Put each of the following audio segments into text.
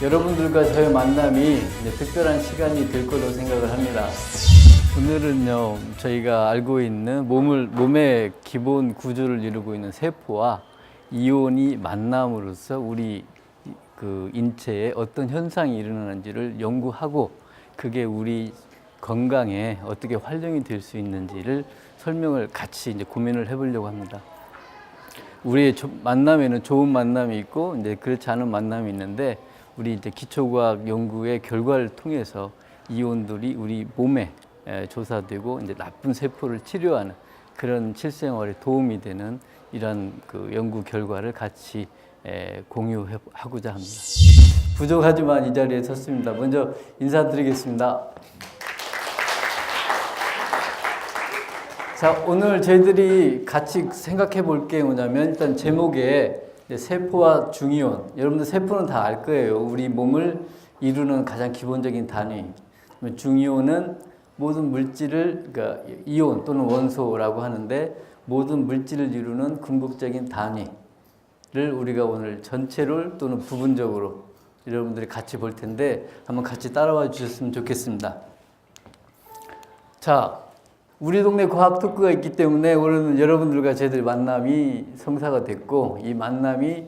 여러분들과 저의 만남이 특별한 시간이 될 거로 생각을 합니다. 오늘은요, 저희가 알고 있는 몸의 기본 구조를 이루고 있는 세포와 이온이 만남으로써 우리 그 인체에 어떤 현상이 일어나는지를 연구하고 그게 우리 건강에 어떻게 활용이 될 수 있는지를 설명을 같이 이제 고민을 해보려고 합니다. 우리의 만남에는 좋은 만남이 있고 이제 그렇지 않은 만남이 있는데 우리 이제 기초과학 연구의 결과를 통해서 이온들이 우리 몸에 조사되고 이제 나쁜 세포를 치료하는 그런 실생활에 도움이 되는 이런 그 연구 결과를 같이 공유하고자 합니다. 부족하지만 이 자리에 섰습니다. 먼저 인사드리겠습니다. 자, 오늘 저희들이 같이 생각해 볼 게 뭐냐면 일단 제목에 세포와 중이온, 여러분들 세포는 다 알 거예요. 우리 몸을 이루는 가장 기본적인 단위. 중이온은 모든 물질을, 그러니까 이온 또는 원소라고 하는데 모든 물질을 이루는 궁극적인 단위를 우리가 오늘 전체를 또는 부분적으로 여러분들이 같이 볼 텐데 한번 같이 따라와 주셨으면 좋겠습니다. 자, 우리 동네 과학 토크가 있기 때문에 오늘은 여러분들과 저희들 만남이 성사가 됐고 이 만남이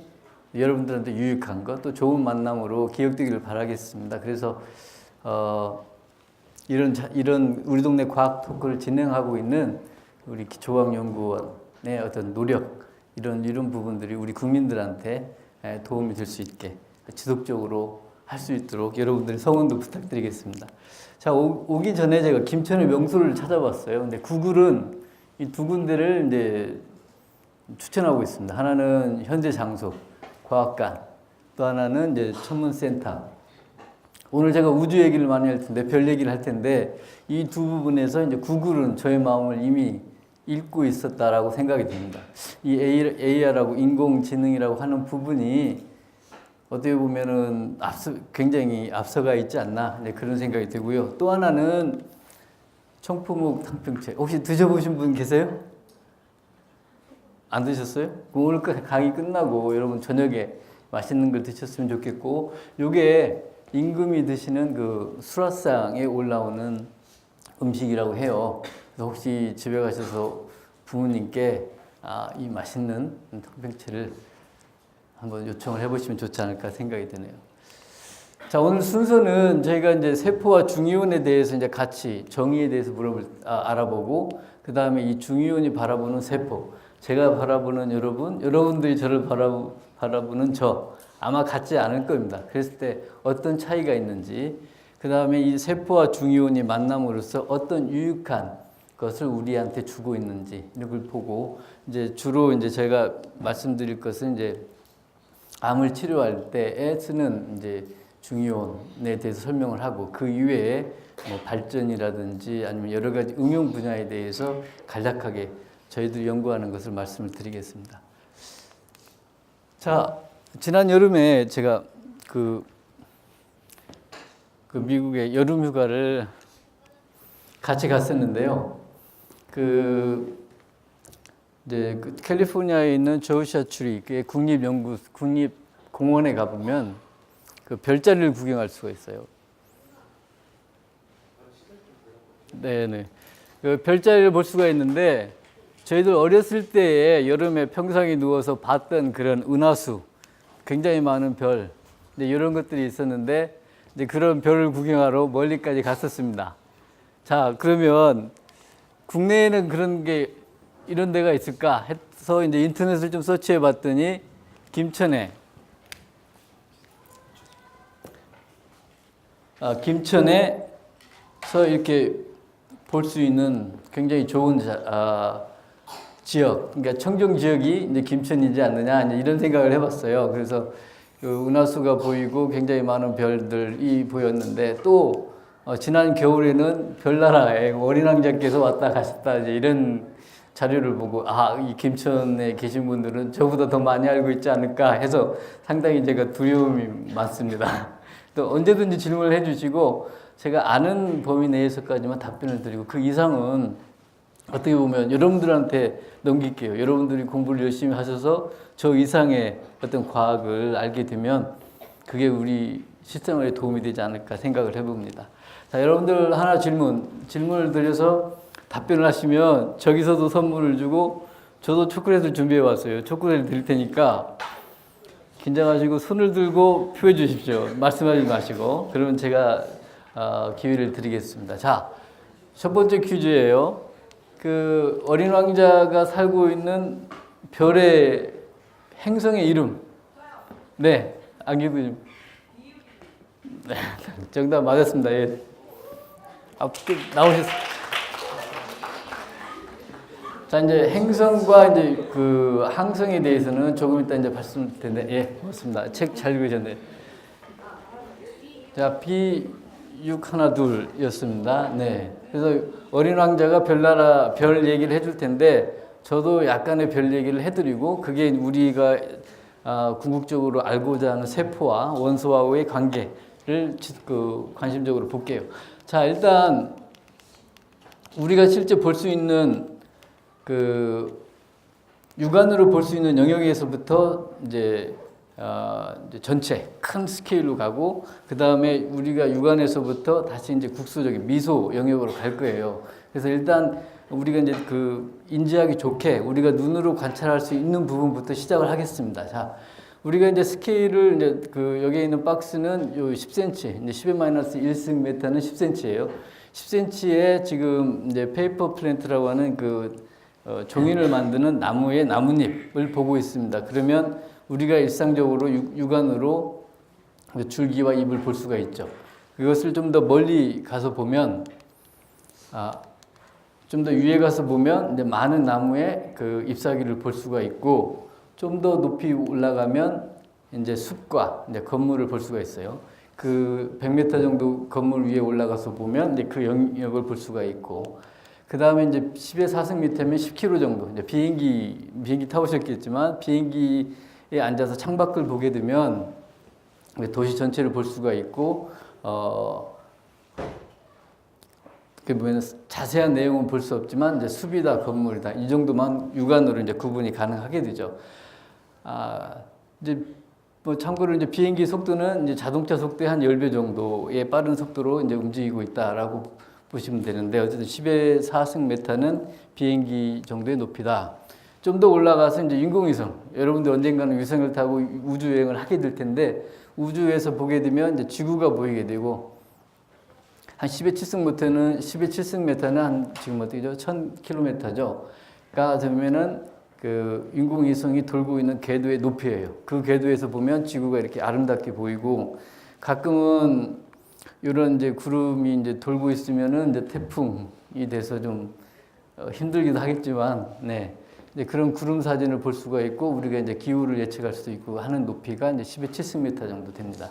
여러분들한테 유익한 것 또 좋은 만남으로 기억되기를 바라겠습니다. 그래서 이런 우리 동네 과학 토크를 진행하고 있는 우리 기초과학연구원의 어떤 노력 이런 부분들이 우리 국민들한테 도움이 될 수 있게 지속적으로 할 수 있도록 여러분들의 성원도 부탁드리겠습니다. 자, 오기 전에 제가 김천의 명소를 찾아봤어요. 근데 구글은 이 두 군데를 이제 추천하고 있습니다. 하나는 현재 장소, 과학관, 또 하나는 이제 천문센터. 오늘 제가 우주 얘기를 많이 할 텐데, 별 얘기를 할 텐데, 이 두 부분에서 이제 구글은 저의 마음을 이미 읽고 있었다라고 생각이 됩니다. 이 AR하고 인공지능이라고 하는 부분이 어떻게 보면은 굉장히 앞서가 있지 않나 그런 생각이 들고요. 또 하나는 청포묵 탕평채. 혹시 드셔보신 분 계세요? 안 드셨어요? 오늘 강의 끝나고 여러분 저녁에 맛있는 걸 드셨으면 좋겠고, 요게 임금이 드시는 그 수라상에 올라오는 음식이라고 해요. 그래서 혹시 집에 가셔서 부모님께 이 맛있는 탕평채를 한번 요청을 해보시면 좋지 않을까 생각이 드네요. 자, 오늘 순서는 저희가 이제 세포와 중이온에 대해서 이제 같이 정의에 대해서 알아보고, 그 다음에 이 중이온이 바라보는 세포, 제가 바라보는 여러분들이 저를 바라보는 저, 아마 같지 않을 겁니다. 그랬을 때 어떤 차이가 있는지, 그 다음에 이 세포와 중이온이 만남으로써 어떤 유익한 것을 우리한테 주고 있는지, 이런 걸 보고, 이제 주로 이제 제가 말씀드릴 것은 이제 암을 치료할 때에 쓰는 이제 중이온에 대해서 설명을 하고 그 이외에 뭐 발전이라든지 아니면 여러 가지 응용 분야에 대해서 간략하게 저희들이 연구하는 것을 말씀을 드리겠습니다. 자, 지난 여름에 제가 그 미국의 여름 휴가를 같이 갔었는데요. 이제 캘리포니아에 있는 조시아 트리 국립공원에 가보면 그 별자리를 구경할 수가 있어요. 네네. 그 별자리를 볼 수가 있는데 저희들 어렸을 때에 여름에 평상에 누워서 봤던 그런 은하수, 굉장히 많은 별, 이런 것들이 있었는데 이제 그런 별을 구경하러 멀리까지 갔었습니다. 자, 그러면 국내에는 그런 게 이런 데가 있을까 해서 이제 인터넷을 좀 서치해 봤더니 김천에서 이렇게 볼 수 있는 굉장히 좋은 지역, 그러니까 청정 지역이 이제 김천이지 않느냐 이런 생각을 해봤어요. 그래서 그 은하수가 보이고 굉장히 많은 별들이 보였는데 또 지난 겨울에는 별나라에 어린 왕자께서 왔다 가셨다 이제 이런 자료를 보고 이 김천에 계신 분들은 저보다 더 많이 알고 있지 않을까 해서 상당히 제가 두려움이 많습니다. 또 언제든지 질문을 해주시고 제가 아는 범위 내에서까지만 답변을 드리고 그 이상은 어떻게 보면 여러분들한테 넘길게요. 여러분들이 공부를 열심히 하셔서 저 이상의 어떤 과학을 알게 되면 그게 우리 실생활에 도움이 되지 않을까 생각을 해봅니다. 자, 여러분들 하나 질문을 드려서 답변을 하시면 저기서도 선물을 주고 저도 초콜릿을 준비해 왔어요. 초콜릿을 드릴 테니까 긴장하시고 손을 들고 표해 주십시오. 말씀하지 마시고. 그러면 제가 기회를 드리겠습니다. 자, 첫 번째 퀴즈예요. 그 어린 왕자가 살고 있는 별의 행성의 이름. 네, 안기부님. 네, 정답 맞았습니다. 예. 앞에 나오셨습니다. 자, 이제 행성과 이제 그 항성에 대해서는 조금 이따 이제 말씀드릴 텐데, 예, 맞습니다. 책 잘 읽으셨네요. 자, B612였습니다. 네. 그래서 어린 왕자가 별 얘기를 해줄 텐데, 저도 약간의 별 얘기를 해드리고, 그게 우리가 궁극적으로 알고자 하는 세포와 원소와의 관계를 관심적으로 볼게요. 자, 일단 우리가 실제 볼 수 있는 그 육안으로 볼 수 있는 영역에서부터 이제 전체 큰 스케일로 가고 그 다음에 우리가 육안에서부터 다시 이제 국소적인 미소 영역으로 갈 거예요. 그래서 일단 우리가 이제 그 인지하기 좋게 우리가 눈으로 관찰할 수 있는 부분부터 시작을 하겠습니다. 자, 우리가 이제 스케일을 이제 그 여기에 있는 박스는 요 10cm, 이제 10-1승 메타는 10cm예요. 10cm에 지금 이제 페이퍼 플랜트라고 하는 그 종이를 만드는 나무의 나뭇잎을 보고 있습니다. 그러면 우리가 일상적으로 육안으로 줄기와 잎을 볼 수가 있죠. 그것을 좀 더 멀리 가서 보면, 좀 더 위에 가서 보면 이제 많은 나무의 그 잎사귀를 볼 수가 있고, 좀 더 높이 올라가면 이제 숲과 이제 건물을 볼 수가 있어요. 그 100m 정도 건물 위에 올라가서 보면 이제 그 영역을 볼 수가 있고, 그 다음에 이제 10의 4승 밑에면 10km 정도, 이제 비행기 타보셨겠지만, 비행기에 앉아서 창밖을 보게 되면 도시 전체를 볼 수가 있고, 그 보면 자세한 내용은 볼 수 없지만, 이제 숲이다, 건물이다, 이 정도만 육안으로 이제 구분이 가능하게 되죠. 이제 뭐 참고로 이제 비행기 속도는 이제 자동차 속도의 한 10배 정도의 빠른 속도로 이제 움직이고 있다라고 보시면 되는데, 어쨌든 10의 4승 메타는 비행기 정도의 높이다. 좀 더 올라가서 이제 인공위성, 여러분들 언젠가는 위성을 타고 우주 여행을 하게 될 텐데, 우주에서 보게 되면 이제 지구가 보이게 되고, 한 10의 7승 메타는 한 지금 어떻게죠? 1000km죠. 그러니까 그러면은 그 인공위성이 돌고 있는 궤도의 높이예요. 그 궤도에서 보면 지구가 이렇게 아름답게 보이고, 가끔은 이런 이제 구름이 이제 돌고 있으면은 이제 태풍이 돼서 좀 힘들기도 하겠지만, 네. 이제 그런 구름 사진을 볼 수가 있고, 우리가 이제 기후를 예측할 수도 있고 하는 높이가 이제 10의 7승 정도 됩니다.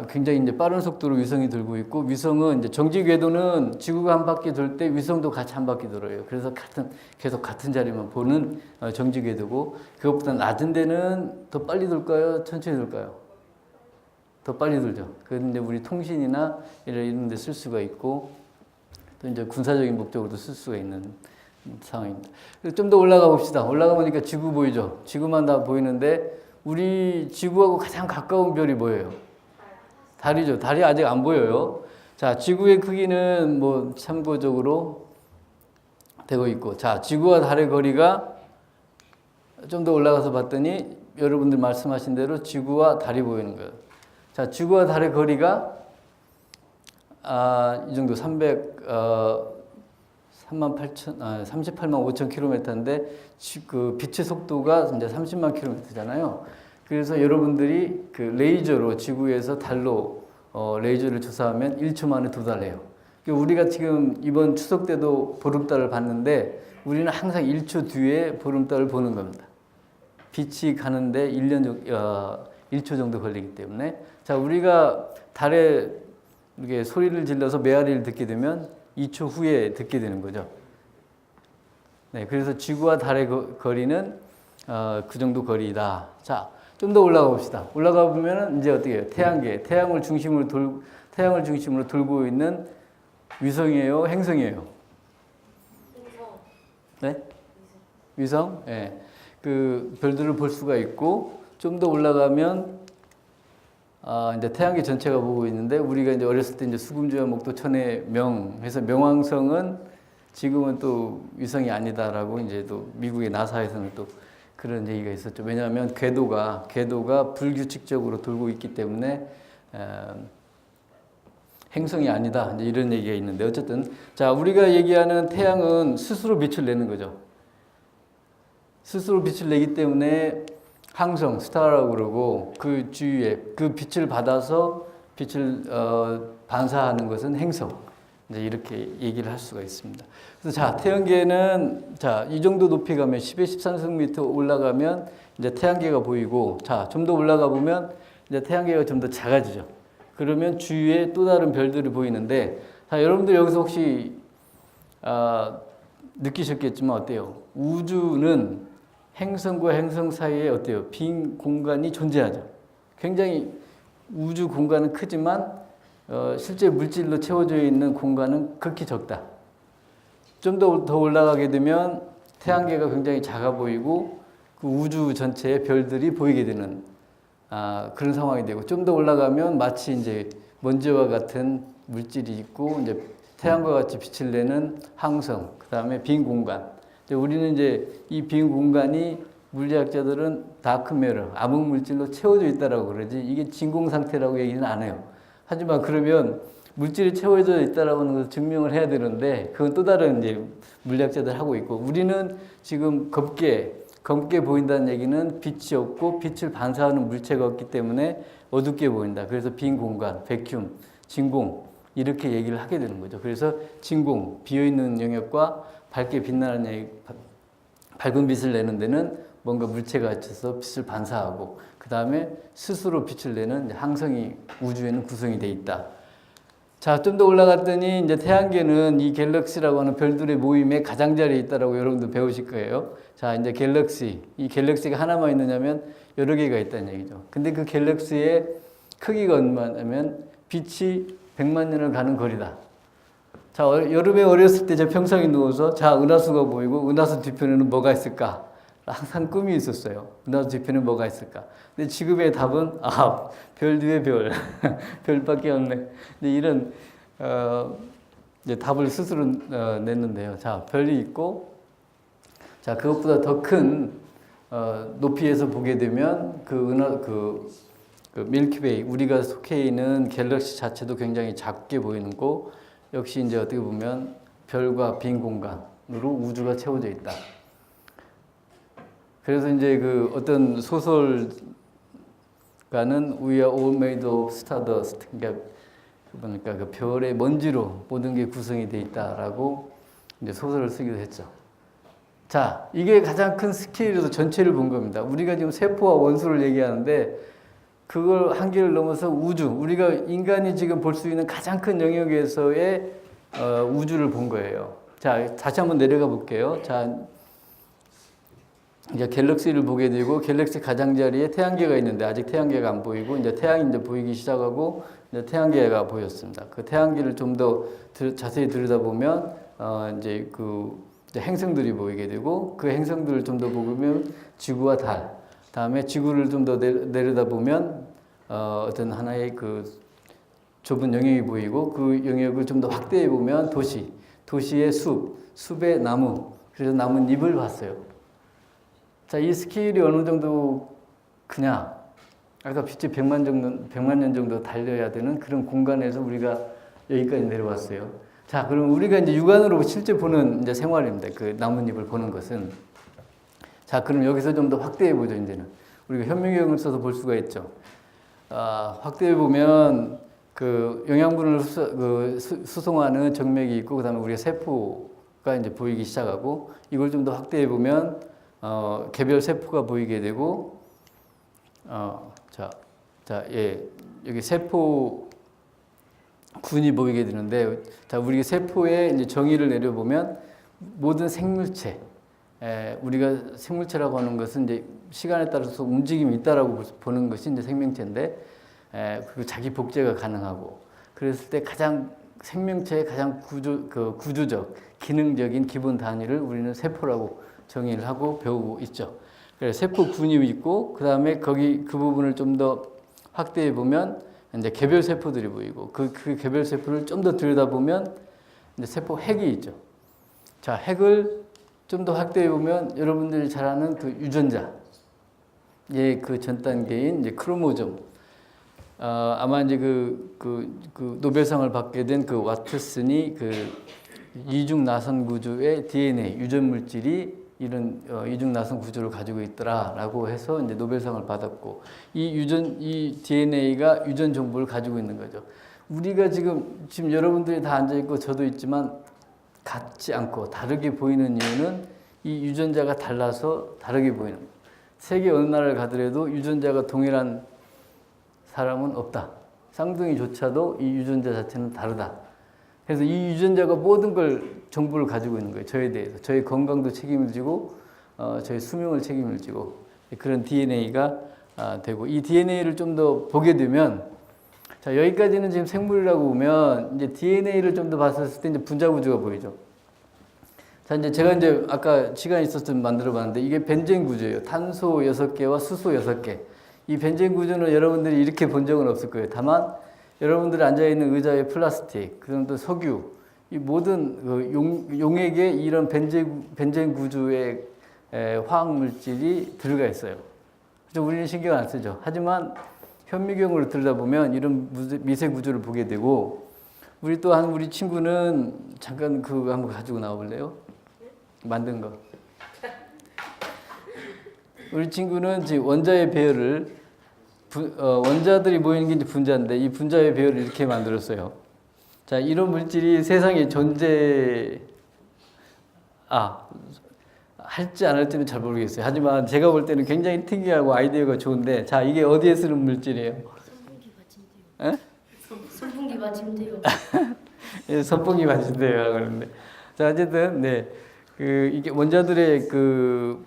굉장히 이제 빠른 속도로 위성이 돌고 있고, 위성은 이제 정지 궤도는 지구가 한 바퀴 돌 때 위성도 같이 한 바퀴 돌아요. 그래서 계속 같은 자리만 보는 정지 궤도고, 그것보다 낮은 데는 더 빨리 돌까요? 천천히 돌까요? 더 빨리 돌죠. 그런데 우리 통신이나 이런 데 쓸 수가 있고, 또 이제 군사적인 목적으로도 쓸 수가 있는 상황입니다. 좀 더 올라가 봅시다. 올라가 보니까 지구 보이죠? 지구만 다 보이는데, 우리 지구하고 가장 가까운 별이 뭐예요? 달이죠. 달이 아직 안 보여요. 자, 지구의 크기는 뭐 참고적으로 되고 있고, 자, 지구와 달의 거리가 좀 더 올라가서 봤더니 여러분들 말씀하신 대로 지구와 달이 보이는 거예요. 자, 지구와 달의 거리가 이 정도 38만 5천 킬로미터인데, 그 빛의 속도가 이제 30만 킬로미터잖아요. 그래서 여러분들이 그 레이저로 지구에서 달로 레이저를 조사하면 1초 만에 도달해요. 우리가 지금 이번 추석 때도 보름달을 봤는데, 우리는 항상 1초 뒤에 보름달을 보는 겁니다. 빛이 가는데 1초 정도 걸리기 때문에. 자, 우리가 달에 이렇게 소리를 질러서 메아리를 듣게 되면 2초 후에 듣게 되는 거죠. 네, 그래서 지구와 달의 거리는 그 정도 거리다. 자, 좀 더 올라가 봅시다. 올라가 보면은 이제 어떻게 해요? 태양계, 태양을 중심으로 돌고 있는 위성이에요, 행성이에요? 네? 위성? 네. 그 별들을 볼 수가 있고, 좀 더 올라가면 이제 태양계 전체가 보고 있는데, 우리가 이제 어렸을 때 이제 수금주와 목도 천의 명 해서 명왕성은 지금은 또 위성이 아니다라고 이제 또 미국의 나사에서는 또 그런 얘기가 있었죠. 왜냐하면 궤도가 불규칙적으로 돌고 있기 때문에 행성이 아니다. 이제 이런 얘기가 있는데 어쨌든 자, 우리가 얘기하는 태양은 스스로 빛을 내는 거죠. 스스로 빛을 내기 때문에 항성, 스타라고 그러고 그 주위에 그 빛을 받아서 빛을 반사하는 것은 행성. 이제 이렇게 얘기를 할 수가 있습니다. 그래서 자, 태양계는 자, 이 정도 높이 가면 10의 13승미터 올라가면 이제 태양계가 보이고, 자, 좀 더 올라가 보면 이제 태양계가 좀 더 작아지죠. 그러면 주위에 또 다른 별들이 보이는데, 자, 여러분들 여기서 혹시 느끼셨겠지만 어때요? 우주는 행성과 행성 사이에 어때요? 빈 공간이 존재하죠. 굉장히 우주 공간은 크지만 실제 물질로 채워져 있는 공간은 극히 적다. 좀 더 올라가게 되면 태양계가 굉장히 작아 보이고 그 우주 전체의 별들이 보이게 되는 그런 상황이 되고, 좀 더 올라가면 마치 이제 먼지와 같은 물질이 있고 이제 태양과 같이 빛을 내는 항성, 그 다음에 빈 공간. 우리는 이제 이 빈 공간이 물리학자들은 다크매터, 암흑 물질로 채워져 있다라고 그러지 이게 진공 상태라고 얘기는 안 해요. 하지만 그러면 물질이 채워져 있다라고 하는 것을 증명을 해야 되는데 그건 또 다른 이제 물리학자들 하고 있고, 우리는 지금 검게 보인다는 얘기는 빛이 없고 빛을 반사하는 물체가 없기 때문에 어둡게 보인다. 그래서 빈 공간, 백큐մ, 진공 이렇게 얘기를 하게 되는 거죠. 그래서 진공, 비어있는 영역과 밝게 빛나는 밝은 빛을 내는 데는 뭔가 물체가 갇혀서 빛을 반사하고, 그 다음에 스스로 빛을 내는 항성이 우주에는 구성이 돼 있다. 자, 좀 더 올라갔더니 이제 태양계는 이 갤럭시라고 하는 별들의 모임의 가장자리에 있다라고 여러분도 배우실 거예요. 자, 이제 갤럭시, 이 갤럭시가 하나만 있느냐면 여러 개가 있다는 얘기죠. 근데 그 갤럭시의 크기가 얼마냐면 빛이 100만 년을 가는 거리다. 자, 여름에 어렸을 때 제 평상에 누워서 자, 은하수가 보이고 은하수 뒤편에는 뭐가 있을까? 항상 꿈이 있었어요. 은하수 뒤편에 뭐가 있을까? 근데 지금의 답은 별 뒤에 별, 별밖에 없네. 이런 이제 답을 스스로 냈는데요. 자, 별이 있고, 자, 그것보다 더 큰 높이에서 보게 되면 그 밀키웨이, 우리가 속해 있는 갤럭시 자체도 굉장히 작게 보이는 거, 역시 이제 어떻게 보면 별과 빈 공간으로 우주가 채워져 있다. 그래서 이제 그 어떤 소설가는 We are all made of stardust, 그러니까 그 별의 먼지로 모든 게 구성이 돼 있다라고 이제 소설을 쓰기도 했죠. 자, 이게 가장 큰 스케일에서 전체를 본 겁니다. 우리가 지금 세포와 원소를 얘기하는데 그걸 한계를 넘어서 우주, 우리가 인간이 지금 볼 수 있는 가장 큰 영역에서의 우주를 본 거예요. 자, 다시 한번 내려가 볼게요. 자, 이제 갤럭시를 보게 되고 갤럭시 가장자리에 태양계가 있는데 아직 태양계가 안 보이고 이제 태양이 이제 보이기 시작하고 이제 태양계가 보였습니다. 그 태양계를 좀 더 자세히 들여다보면 이제 이제 행성들이 보이게 되고 그 행성들을 좀 더 보면 지구와 달, 다음에 지구를 좀 더 내려다보면 어떤 하나의 그 좁은 영역이 보이고 그 영역을 좀 더 확대해 보면 도시의 숲의 나무, 그래서 나뭇잎을 봤어요. 자, 이 스케일이 어느 정도 그냥 아까 빛이 100만 년 정도 달려야 되는 그런 공간에서 우리가 여기까지 내려왔어요. 자, 그럼 우리가 이제 육안으로 실제 보는 이제 생활입니다. 그 나뭇잎을 보는 것은. 자, 그럼 여기서 좀 더 확대해 보죠, 이제는. 우리가 현미경을 써서 볼 수가 있죠. 확대해 보면 그 영양분을 수송하는 정맥이 있고, 그 다음에 우리가 세포가 이제 보이기 시작하고, 이걸 좀 더 확대해 보면 개별 세포가 보이게 되고, 자, 자, 예, 여기 세포 군이 보이게 되는데, 자, 우리 세포의 이제 정의를 내려보면 모든 생물체, 우리가 생물체라고 하는 것은 이제 시간에 따라서 움직임이 있다라고 보는 것이 이제 생명체인데, 그리고 자기 복제가 가능하고, 그랬을 때 가장 생명체의 가장 구조적, 기능적인 기본 단위를 우리는 세포라고 정의를 하고 배우고 있죠. 그래서 세포 군이 있고, 그 다음에 거기 그 부분을 좀 더 확대해 보면 이제 개별 세포들이 보이고, 그 개별 세포를 좀 더 들여다보면 이제 세포 핵이 있죠. 자, 핵을 좀 더 확대해 보면 여러분들이 잘 아는 그 유전자, 그 전 단계인 이제 크로모좀. 아마 이제 그 노벨상을 받게 된 그 와트슨이 그 이중 나선 구조의 DNA 유전 물질이 이런 이중 나선 구조를 가지고 있더라라고 해서 이제 노벨상을 받았고, 이 DNA가 유전 정보를 가지고 있는 거죠. 우리가 지금 여러분들이 다 앉아 있고 저도 있지만 같지 않고 다르게 보이는 이유는 이 유전자가 달라서 다르게 보이는 거예요. 세계 어느 나라를 가더라도 유전자가 동일한 사람은 없다. 쌍둥이조차도 이 유전자 자체는 다르다. 그래서 이 유전자가 모든 걸 정보를 가지고 있는 거예요. 저에 대해서. 저의 건강도 책임을 지고 저의 수명을 책임을 지고 그런 DNA가 되고, 이 DNA를 좀 더 보게 되면, 자, 여기까지는 지금 생물이라고 보면 이제 DNA를 좀 더 봤을 때 이제 분자 구조가 보이죠. 자, 이제 제가 이제 아까 시간이 있어서 좀 만들어 봤는데 이게 벤젠 구조예요. 탄소 6개와 수소 6개. 이 벤젠 구조는 여러분들이 이렇게 본 적은 없을 거예요. 다만 여러분들이 앉아있는 의자의 플라스틱, 그다음 또 석유, 이 모든 그 용액에 이런 벤젠 구조의 화학 물질이 들어가 있어요. 그래서 우리는 신경 안 쓰죠. 하지만 현미경으로 들여다보면 이런 미세 구조를 보게 되고, 우리 또한 우리 친구는 잠깐 그거 한번 가지고 나와볼래요? 만든 거. 우리 친구는 지금 원자의 배열을 원자들이 모이는 게 이제 분자인데 이 분자의 배열을 이렇게 만들었어요. 자, 이런 물질이 세상에 할지 안 할지는 잘 모르겠어요. 하지만 제가 볼 때는 굉장히 특이하고 아이디어가 좋은데, 자, 이게 어디에 쓰는 물질이에요? 선풍기 받침대요. 선풍기 받침대요. 예, 선풍기 받침대요. 그러는데, 자, 어쨌든 네, 이게 원자들의 그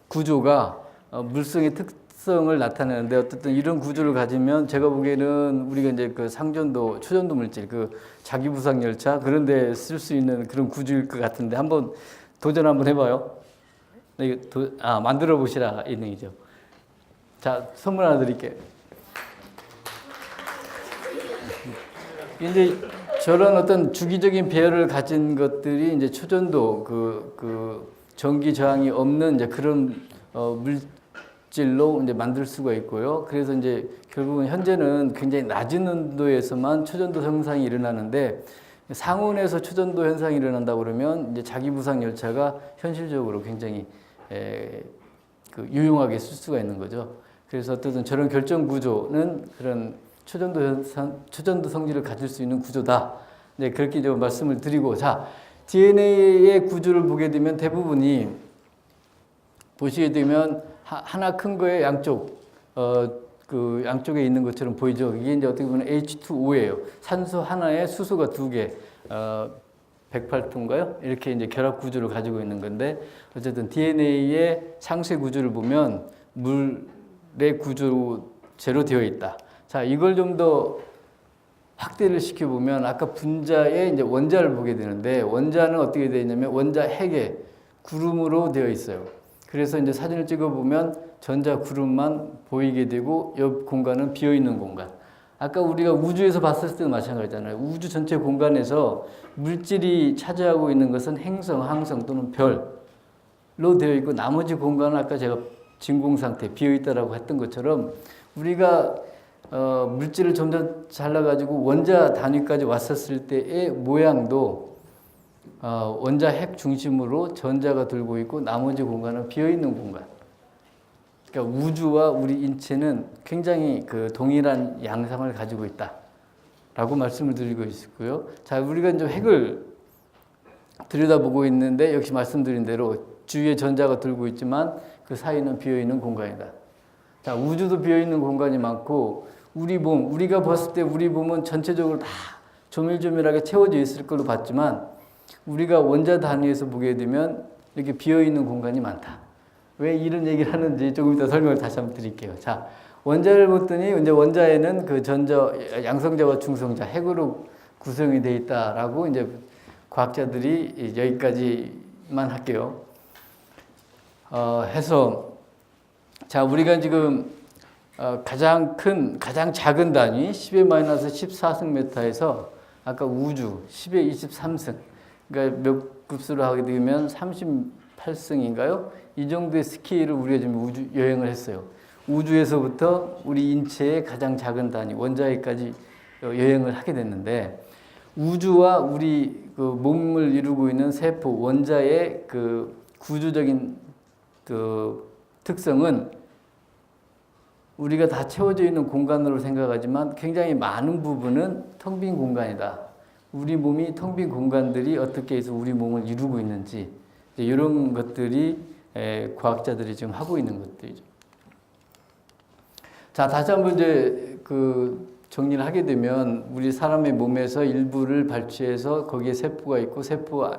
구조가 물성의 특성을 나타내는데, 어쨌든 이런 구조를 가지면 제가 보기에는 우리가 이제 그 상전도, 초전도 물질, 그 자기부상 열차 그런 데 쓸 수 있는 그런 구조일 것 같은데 한번 도전 한번 해봐요. 만들어 보시라 이 얘기죠. 자, 선물 하나 드릴게요. 이제 저런 어떤 주기적인 배열을 가진 것들이 이제 초전도 그 전기 저항이 없는 이제 그런 물질로 이제 만들 수가 있고요. 그래서 이제 결국은 현재는 굉장히 낮은 온도에서만 초전도 현상이 일어나는데, 상온에서 초전도 현상이 일어난다고 그러면 이제 자기부상 열차가 현실적으로 굉장히 유용하게 쓸 수가 있는 거죠. 그래서 어쨌든 저런 결정 구조는 그런 초전도 성질을 가질 수 있는 구조다. 네, 그렇게 좀 말씀을 드리고, 자, DNA의 구조를 보게 되면 대부분이 보시게 되면 하나 큰 거에 양쪽 그 양쪽에 있는 것처럼 보이죠. 이게 이제 어떻게 보면 H2O예요. 산소 하나에 수소가 2개, 108도인가요? 이렇게 이제 결합 구조를 가지고 있는 건데, 어쨌든 DNA의 상세 구조를 보면 물의 구조로 되어 있다. 자, 이걸 좀 더 확대를 시켜보면 아까 분자의 이제 원자를 보게 되는데, 원자는 어떻게 되어 있냐면 원자 핵에 구름으로 되어 있어요. 그래서 이제 사진을 찍어보면 전자 구름만 보이게 되고 옆 공간은 비어있는 공간. 아까 우리가 우주에서 봤을 때도 마찬가지잖아요. 우주 전체 공간에서 물질이 차지하고 있는 것은 행성, 항성 또는 별로 되어 있고, 나머지 공간은 아까 제가 진공 상태, 비어있다라고 했던 것처럼 우리가 물질을 점점 잘라가지고 원자 단위까지 왔었을 때의 모양도 원자 핵 중심으로 전자가 들고 있고 나머지 공간은 비어있는 공간. 그러니까 우주와 우리 인체는 굉장히 그 동일한 양상을 가지고 있다라고 말씀을 드리고 있고요. 자, 우리가 이제 핵을 들여다보고 있는데 역시 말씀드린 대로 주위에 전자가 들고 있지만 그 사이는 비어있는 공간이다. 자, 우주도 비어있는 공간이 많고, 우리 몸, 우리가 봤을 때 우리 몸은 전체적으로 다 조밀조밀하게 채워져 있을 걸로 봤지만, 우리가 원자 단위에서 보게 되면 이렇게 비어있는 공간이 많다. 왜 이런 얘기를 하는지 조금 이따 설명을 다시 한번 드릴게요. 자, 원자를 봤더니 이제 원자에는 그 양성자와 중성자, 핵으로 구성이 되어 있다라고 이제 과학자들이 여기까지만 할게요. 해서 자, 우리가 지금 가장 작은 단위 10의 마이너스 14승메타에서 아까 우주 10의 23승, 그러니까 몇 급수로 하게 되면 38승인가요? 이 정도의 스케일을 우리가 지금 우주 여행을 했어요. 우주에서부터 우리 인체의 가장 작은 단위 원자에까지 여행을 하게 됐는데, 우주와 우리 그 몸을 이루고 있는 세포 원자의 그 구조적인 그 특성은 우리가 다 채워져 있는 공간으로 생각하지만 굉장히 많은 부분은 텅 빈 공간이다. 우리 몸이 텅 빈 공간들이 어떻게 해서 우리 몸을 이루고 있는지, 이런 것들이 과학자들이 지금 하고 있는 것들이죠. 자, 다시 한번 이제 그 정리를 하게 되면, 우리 사람의 몸에서 일부를 발치해서 거기에 세포가 있고, 세포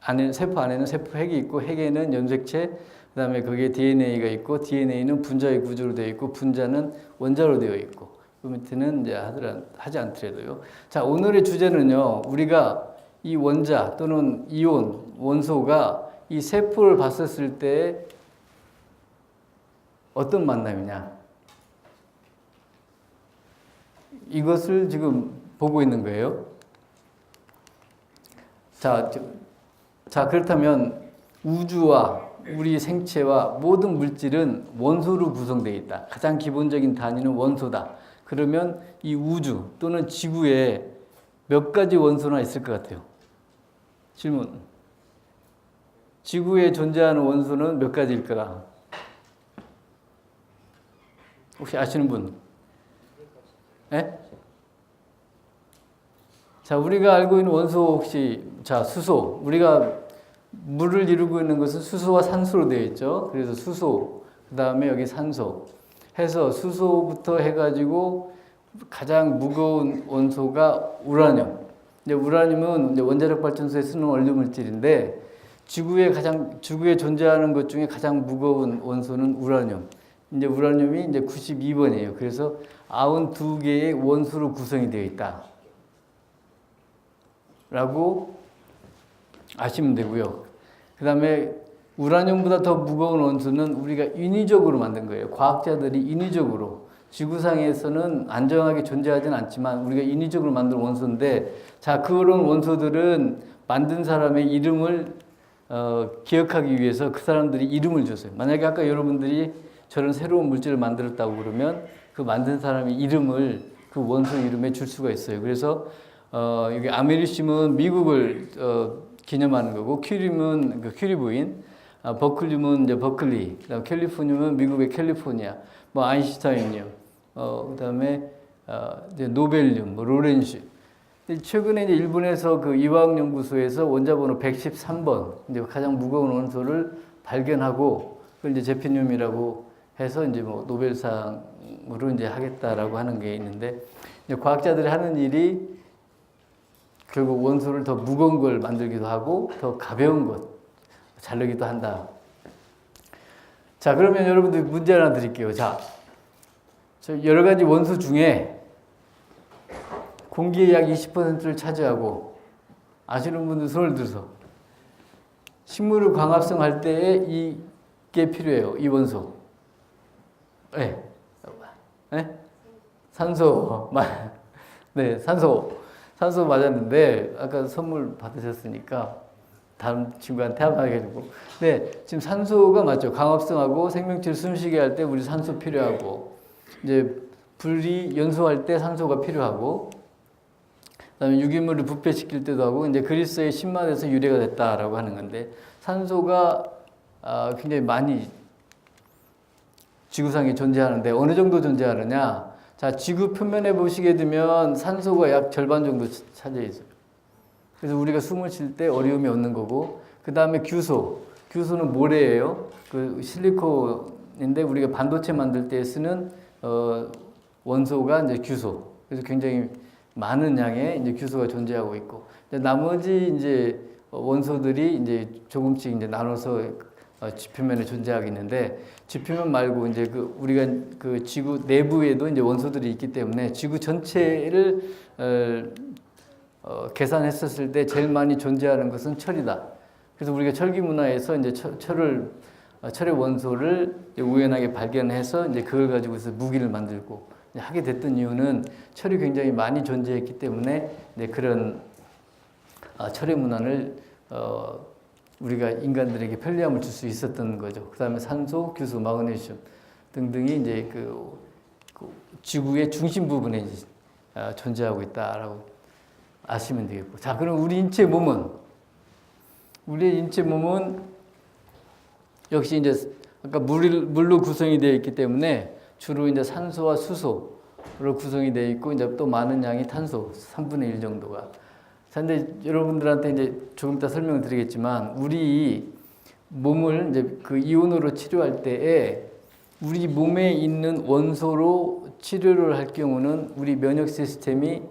안에는 세포 핵이 있고, 핵에는 염색체, 그 다음에 거기에 DNA가 있고, DNA는 분자의 구조로 되어 있고, 분자는 원자로 되어 있고, 그 밑에는 이제 하지 않더라도요. 자, 오늘의 주제는요, 우리가 이 원자 또는 이온, 원소가 이 세포를 봤었을 때 어떤 만남이냐, 이것을 지금 보고 있는 거예요. 자, 그렇다면 우주와 우리 생체와 모든 물질은 원소로 구성되어 있다. 가장 기본적인 단위는 원소다. 그러면 이 우주 또는 지구에 몇 가지 원소나 있을 것 같아요? 질문. 지구에 존재하는 원소는 몇 가지일 거라? 혹시 아시는 분? 예? 자, 우리가 알고 있는 원소 혹시, 자, 수소. 우리가 물을 이루고 있는 것은 수소와 산소로 되어 있죠. 그래서 수소, 그 다음에 여기 산소 해서 수소부터 해가지고 가장 무거운 원소가 우라늄. 이제 우라늄은 이제 원자력 발전소에 쓰는 원료 물질인데, 지구에 존재하는 것 중에 가장 무거운 원소는 우라늄. 이제 우라늄이 이제 92번이에요. 그래서 92개의 원소로 구성이 되어 있다. 라고 아시면 되고요. 그 다음에 우라늄보다 더 무거운 원소는 우리가 인위적으로 만든 거예요. 과학자들이 인위적으로. 지구상에서는 안정하게 존재하진 않지만 우리가 인위적으로 만든 원소인데, 자, 그런 원소들은 만든 사람의 이름을 기억하기 위해서 그 사람들이 이름을 줬어요. 만약에 아까 여러분들이 저런 새로운 물질을 만들었다고 그러면 그 만든 사람의 이름을 그 원소 이름에 줄 수가 있어요. 그래서 여기 아메리슘은 미국을 기념하는 거고, 큐림은 그 큐리 부인, 버클륨은 이제 버클리, 그다음 캘리포니아는 미국의 캘리포니아, 뭐 아인슈타인이요, 그다음에 이제 노벨륨, 뭐 로렌슈. 최근에 이제 일본에서 그 이화학연구소에서 원자번호 113번, 이제 가장 무거운 원소를 발견하고, 그걸 이제 제피늄이라고 해서 이제 뭐 노벨상으로 이제 하겠다라고 하는 게 있는데, 이제 과학자들이 하는 일이 결국 원소를 더 무거운 걸 만들기도 하고 더 가벼운 것 자르기도 한다. 자, 그러면 여러분들 문제 하나 드릴게요. 자, 여러 가지 원소 중에 공기의 약 20%를 차지하고, 아시는 분들 손을 들어서, 식물을 광합성할 때에 이게 필요해요. 이 원소. 네. 네? 산소. 네, 산소 맞았는데 아까 선물 받으셨으니까 다른 친구한테 한번 해가지고. 네, 지금 산소가 맞죠. 광합성하고 생명체를 숨쉬게 할 때 우리 산소 필요하고, 이제 불이 연소할 때 산소가 필요하고, 그다음에 유기물을 부패시킬 때도 하고, 이제 그리스의 신맛에서 유래가 됐다라고 하는 건데, 산소가 굉장히 많이 지구상에 존재하는데 어느 정도 존재하느냐? 자, 지구 표면에 보시게 되면 산소가 약 절반 정도 차지해 있어요. 그래서 우리가 숨을 쉴 때 어려움이 없는 거고, 그 다음에 규소는 모래예요. 그 실리콘 원소인데 우리가 반도체 만들 때 쓰는 원소가 이제 규소. 그래서 굉장히 많은 양의 이제 규소가 존재하고 있고, 나머지 이제 원소들이 이제 조금씩 이제 나눠서 지표면에 존재하고 있는데, 지표면 말고 이제 우리가 그 지구 내부에도 이제 원소들이 있기 때문에 지구 전체를 계산했었을 때 제일 많이 존재하는 것은 철이다. 그래서 우리가 철기 문화에서 이제 철의 원소를 우연하게 발견해서 이제 그걸 가지고서 무기를 만들고 하게 됐던 이유는 철이 굉장히 많이 존재했기 때문에 이제 그런 철의 문화를 우리가 인간들에게 편리함을 줄 수 있었던 거죠. 그 다음에 산소, 규소, 마그네슘 등등이 이제 그 지구의 중심 부분에 이제 존재하고 있다라고 아시면 되겠고. 자, 그럼 우리의 인체 몸은 역시 이제 아까 물로 구성이 되어 있기 때문에 주로 이제 산소와 수소로 구성이 되어 있고, 이제 또 많은 양의 탄소, 3분의 1 정도가. 자, 근데 여러분들한테 이제 조금 이따 설명을 드리겠지만, 우리 몸을 이제 그 이온으로 치료할 때에 우리 몸에 있는 원소로 치료를 할 경우는 우리 면역 시스템이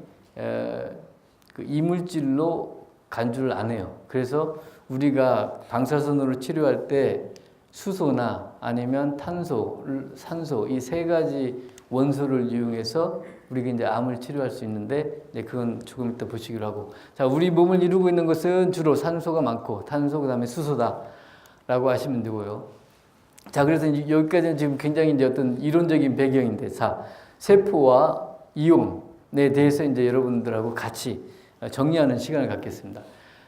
그 이물질로 간주를 안 해요. 그래서 우리가 방사선으로 치료할 때 수소나 아니면 탄소, 산소 이 세 가지 원소를 이용해서 우리가 이제 암을 치료할 수 있는데, 이제 그건 조금 이따 보시기로 하고. 자, 우리 몸을 이루고 있는 것은 주로 산소가 많고 탄소 그다음에 수소다라고 하시면 되고요. 자, 그래서 여기까지는 지금 굉장히 이제 어떤 이론적인 배경인데, 자, 세포와 이온에 대해서 이제 여러분들하고 같이 정리하는 시간을 갖겠습니다.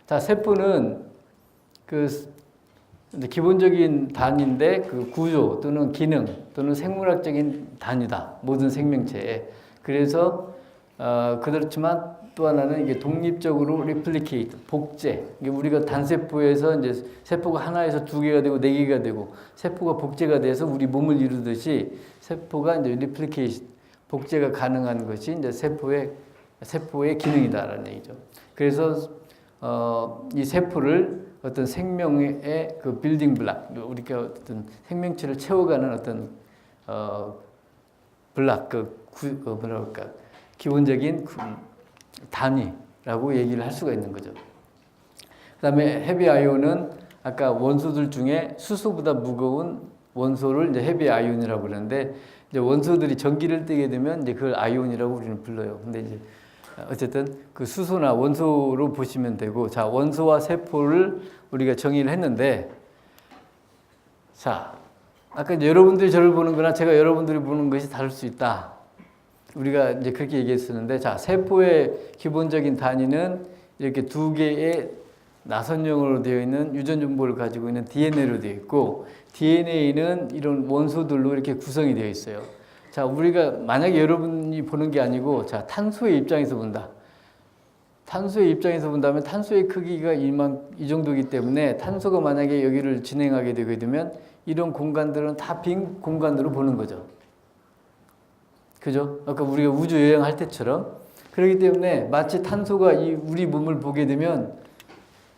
자, 세포는 기본적인 단위인데 그 구조 또는 기능 또는 생물학적인 단위다. 모든 생명체에. 그래서 그렇지만 또 하나는 이게 독립적으로 replicate, 복제. 이게 우리가 단세포에서 이제 세포가 하나에서 2개가 되고 4개가 되고 세포가 복제가 돼서 우리 몸을 이루듯이 세포가 이제 replicate, 복제가 가능한 것이 이제 세포의 기능이다라는 얘기죠. 그래서 이 세포를 어떤 생명의 그 빌딩 블락, 우리가 어떤 생명체를 채워가는 어떤 블락, 뭐랄까 기본적인 단위라고 얘기를 할 수가 있는 거죠. 그다음에 헤비 아이온은 아까 원소들 중에 수소보다 무거운 원소를 이제 헤비 아이온이라고 그러는데, 이제 원소들이 전기를 띠게 되면 이제 그걸 아이온이라고 우리는 불러요. 근데 이제 어쨌든 그 수소나 원소로 보시면 되고, 자, 원소와 세포를 우리가 정의를 했는데, 자, 아까 이제 여러분들이 저를 보는 거나 제가 여러분들이 보는 것이 다를 수 있다. 우리가 이제 그렇게 얘기했었는데, 자, 세포의 기본적인 단위는 이렇게 2개의 나선형으로 되어 있는 유전 정보를 가지고 있는 DNA로 되어 있고, DNA는 이런 원소들로 이렇게 구성이 되어 있어요. 자, 우리가 만약에 여러분이 보는 게 아니고, 자, 탄소의 입장에서 본다. 탄소의 입장에서 본다면 탄소의 크기가 이 정도이기 때문에 탄소가 만약에 여기를 진행하게 되게 되면 이런 공간들은 다 빈 공간으로 보는 거죠. 그죠? 아까 우리가 우주 여행할 때처럼. 그렇기 때문에 마치 탄소가 우리 몸을 보게 되면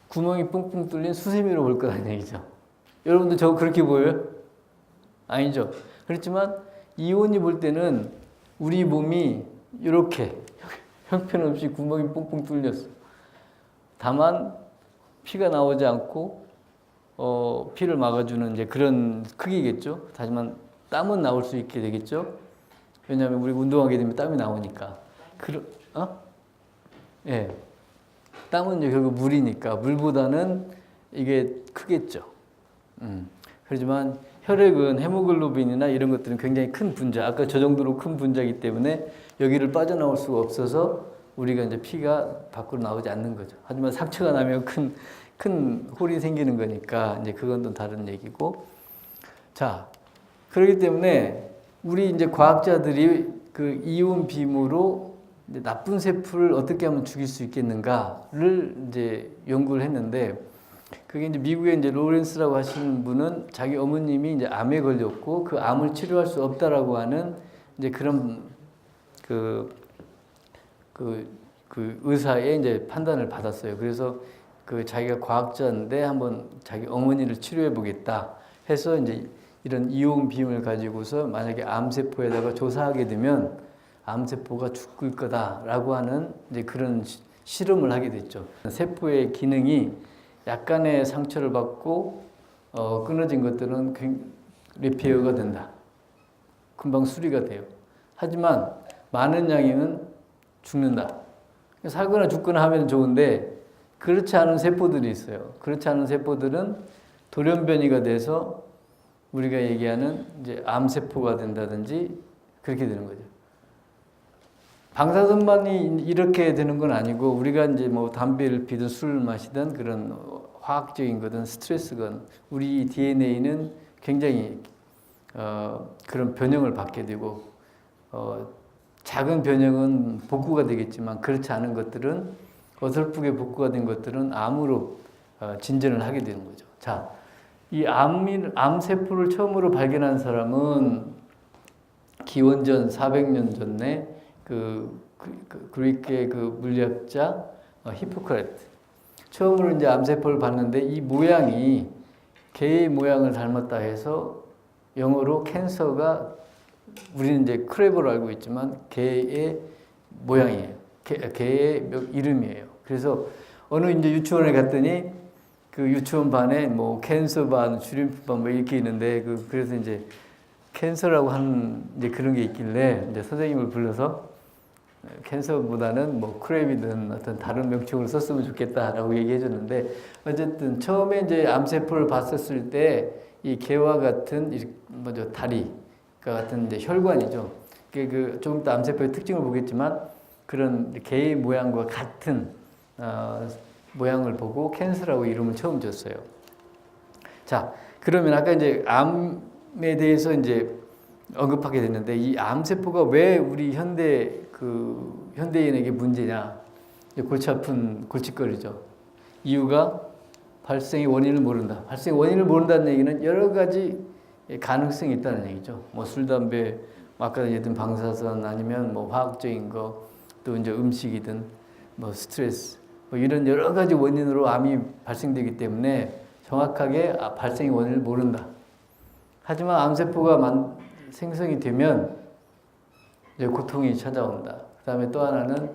구멍이 뻥뻥 뚫린 수세미로 볼 거라는 얘기죠. 여러분들 저거 그렇게 보여요? 아니죠. 그렇지만 이온이 볼 때는 우리 몸이 이렇게 형편없이 구멍이 뻥뻥 뚫렸어. 다만 피가 나오지 않고 피를 막아주는 이제 그런 크기겠죠. 하지만 땀은 나올 수 있게 되겠죠. 왜냐하면 우리 운동하게 되면 땀이 나오니까. 예. 땀은 이제 결국 물이니까 물보다는 이게 크겠죠. 그렇지만 혈액은 헤모글로빈이나 이런 것들은 굉장히 큰 분자, 아까 저 정도로 큰 분자이기 때문에 여기를 빠져나올 수가 없어서 우리가 이제 피가 밖으로 나오지 않는 거죠. 하지만 상처가 나면 큰 홀이 생기는 거니까 이제 그건 또 다른 얘기고. 자, 그렇기 때문에 우리 이제 과학자들이 그 이온 빔으로 이제 나쁜 세포를 어떻게 하면 죽일 수 있겠는가를 이제 연구를 했는데, 그게 이제 미국의 이제 로렌스라고 하시는 분은 자기 어머님이 이제 암에 걸렸고 그 암을 치료할 수 없다라고 하는 이제 그런 그 의사의 이제 판단을 받았어요. 그래서 그 자기가 과학자인데 한번 자기 어머니를 치료해 보겠다 해서 이제 이런 이온 비음을 가지고서 만약에 암세포에다가 조사하게 되면 암세포가 죽을 거다라고 하는 이제 그런 실험을 하게 됐죠. 세포의 기능이 약간의 상처를 받고 끊어진 것들은 리페어가 된다. 금방 수리가 돼요. 하지만 많은 양이면 죽는다. 살거나 죽거나 하면 좋은데 그렇지 않은 세포들이 있어요. 그렇지 않은 세포들은 돌연변이가 돼서 우리가 얘기하는 이제 암세포가 된다든지 그렇게 되는 거죠. 방사선만이 이렇게 되는 건 아니고 우리가 이제 뭐 담배를 피든 술을 마시든 그런 화학적인 거든 스트레스건 우리 DNA는 굉장히 그런 변형을 받게 되고 작은 변형은 복구가 되겠지만 그렇지 않은 것들은 어설프게 복구가 된 것들은 암으로 진전을 하게 되는 거죠. 자, 이 암세포를 처음으로 발견한 사람은 기원전 400년 전에 그리스의 그 물리학자 히포크라테스. 처음으로 이제 암세포를 봤는데 이 모양이 개의 모양을 닮았다 해서 영어로 캔서가 우리는 이제 크레버로 알고 있지만 개의 모양이에요. 개의 이름이에요. 그래서 어느 이제 유치원에 갔더니 그 유치원 반에 뭐 캔서 반, 슈림프 반 뭐 이렇게 있는데 그래서 이제 캔서라고 하는 이제 그런 게 있길래 이제 선생님을 불러서 캔서보다는 뭐 크랩이든 어떤 다른 명칭으로 썼으면 좋겠다라고 얘기해 줬는데 어쨌든 처음에 이제 암세포를 봤었을 때 이 개와 같은 뭐죠 다리 같은 이제 혈관이죠. 조금 더 암세포의 특징을 보겠지만 그런 개의 모양과 같은 모양을 보고 캔서라고 이름을 처음 줬어요. 자, 그러면 아까 이제 암에 대해서 이제 언급하게 됐는데 이 암세포가 왜 우리 현대인에게 문제냐? 골치 아픈 골칫거리죠. 이유가 발생의 원인을 모른다. 발생의 원인을 모른다는 얘기는 여러 가지 가능성이 있다는 얘기죠. 뭐 술, 담배, 아까 얘기했던 방사선 아니면 뭐 화학적인 거, 또 이제 음식이든 뭐 스트레스, 뭐 이런 여러 가지 원인으로 암이 발생되기 때문에 정확하게 발생의 원인을 모른다. 하지만 암세포가 생성이 되면 이제 고통이 찾아온다. 그 다음에 또 하나는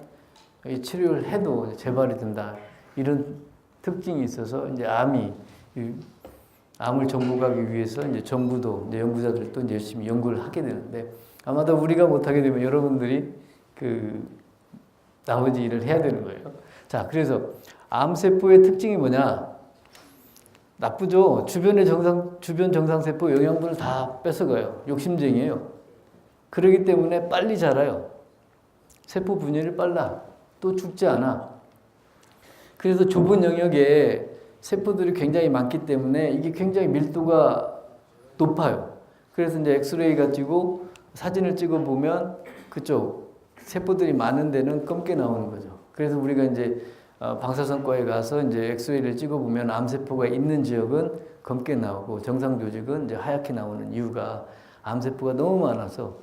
이 치료를 해도 재발이 된다. 이런 특징이 있어서 이제 암을 정복하기 위해서 이제 정부도 이제 연구자들도 이제 열심히 연구를 하게 되는데 아마도 우리가 못하게 되면 여러분들이 나머지 일을 해야 되는 거예요. 자, 그래서 암세포의 특징이 뭐냐? 나쁘죠? 주변 정상세포 영양분을 다 뺏어가요. 욕심쟁이에요. 그렇기 때문에 빨리 자라요. 세포 분열이 빨라. 또 죽지 않아. 그래서 좁은 영역에 세포들이 굉장히 많기 때문에 이게 굉장히 밀도가 높아요. 그래서 이제 엑스레이 가지고 사진을 찍어 보면 그쪽 세포들이 많은 데는 검게 나오는 거죠. 그래서 우리가 이제 방사선과에 가서 이제 엑스레이를 찍어 보면 암세포가 있는 지역은 검게 나오고 정상 조직은 이제 하얗게 나오는 이유가 암세포가 너무 많아서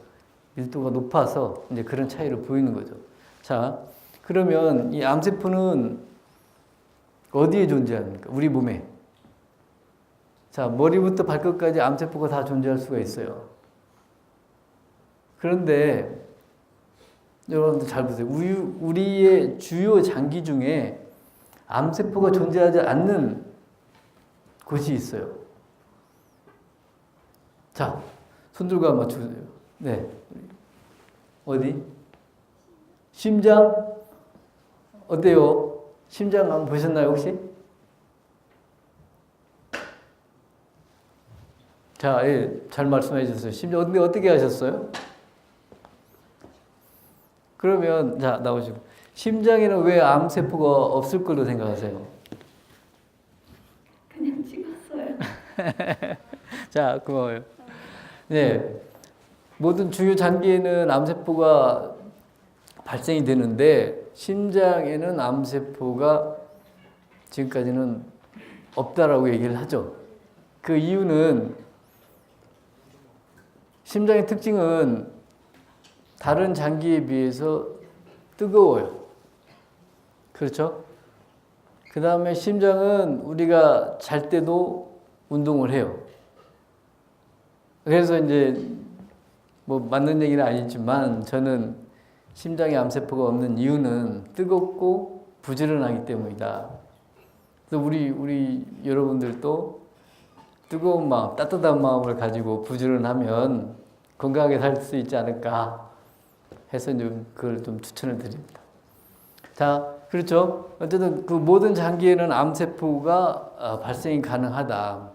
밀도가 높아서 이제 그런 차이를 보이는 거죠. 자, 그러면 이 암세포는 어디에 존재합니까? 우리 몸에. 자, 머리부터 발끝까지 암세포가 다 존재할 수가 있어요. 그런데 여러분들 잘 보세요. 우리의 주요 장기 중에 암세포가 존재하지 않는 곳이 있어요. 자, 손들고 맞춰주세요. 네. 어디? 심장? 어때요? 심장 한번 보셨나요, 혹시? 자, 예, 잘 말씀해 주셨어요. 심장, 근데 어떻게 하셨어요? 그러면, 자, 나오시고. 심장에는 왜 암세포가 없을 걸로 생각하세요? 그냥 찍었어요. 자, 고마워요. 네. 모든 주요 장기에는 암세포가 발생이 되는데, 심장에는 암세포가 지금까지는 없다라고 얘기를 하죠. 그 이유는 심장의 특징은 다른 장기에 비해서 뜨거워요. 그렇죠? 그 다음에 심장은 우리가 잘 때도 운동을 해요. 그래서 이제 뭐 맞는 얘기는 아니지만 저는 심장에 암세포가 없는 이유는 뜨겁고 부지런하기 때문이다. 그래서 우리 여러분들도 뜨거운 마음, 따뜻한 마음을 가지고 부지런하면 건강하게 살 수 있지 않을까 해서 좀 그걸 좀 추천을 드립니다. 자, 그렇죠. 어쨌든 그 모든 장기에는 암세포가 발생이 가능하다.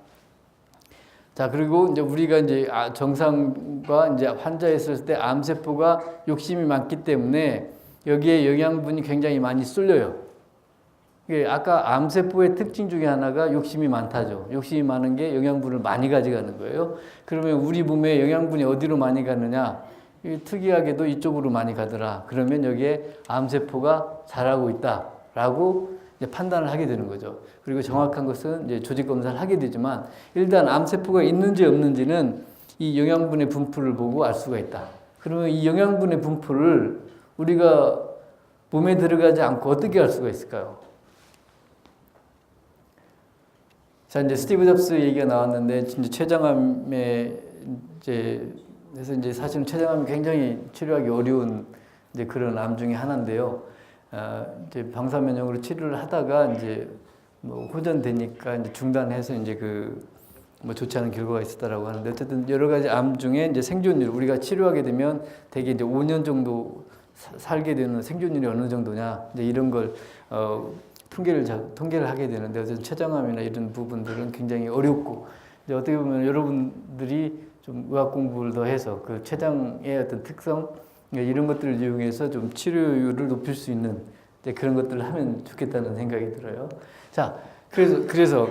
자, 그리고 이제 우리가 이제 정상과 이제 환자에 있을 때 암세포가 욕심이 많기 때문에 여기에 영양분이 굉장히 많이 쏠려요. 아까 암세포의 특징 중에 하나가 욕심이 많다죠. 욕심이 많은 게 영양분을 많이 가져가는 거예요. 그러면 우리 몸에 영양분이 어디로 많이 가느냐? 특이하게도 이쪽으로 많이 가더라. 그러면 여기에 암세포가 자라고 있다라고 이제 판단을 하게 되는 거죠. 그리고 정확한 것은 이제 조직 검사를 하게 되지만 일단 암세포가 있는지 없는지는 이 영양분의 분포를 보고 알 수가 있다. 그러면 이 영양분의 분포를 우리가 몸에 들어가지 않고 어떻게 알 수가 있을까요? 자, 이제 스티브 잡스 얘기가 나왔는데 진짜 췌장암에 그래서 이제 사실은 췌장암이 굉장히 치료하기 어려운 이제 그런 암 중에 하나인데요. 이제 방사면역으로 치료를 하다가 이제 뭐 호전되니까 이제 중단해서 이제 뭐 좋지 않은 결과가 있었다라고 하는데 어쨌든 여러 가지 암 중에 이제 생존율 우리가 치료하게 되면 대개 이제 5년 정도 살게 되는 생존율이 어느 정도냐 이제 이런 걸 통계를 하게 되는데 어쨌든 췌장암이나 이런 부분들은 굉장히 어렵고 이제 어떻게 보면 여러분들이 좀 의학 공부를 더 해서 그 췌장의 어떤 특성 이런 것들을 이용해서 좀 치료율을 높일 수 있는 그런 것들을 하면 좋겠다는 생각이 들어요. 자, 그래서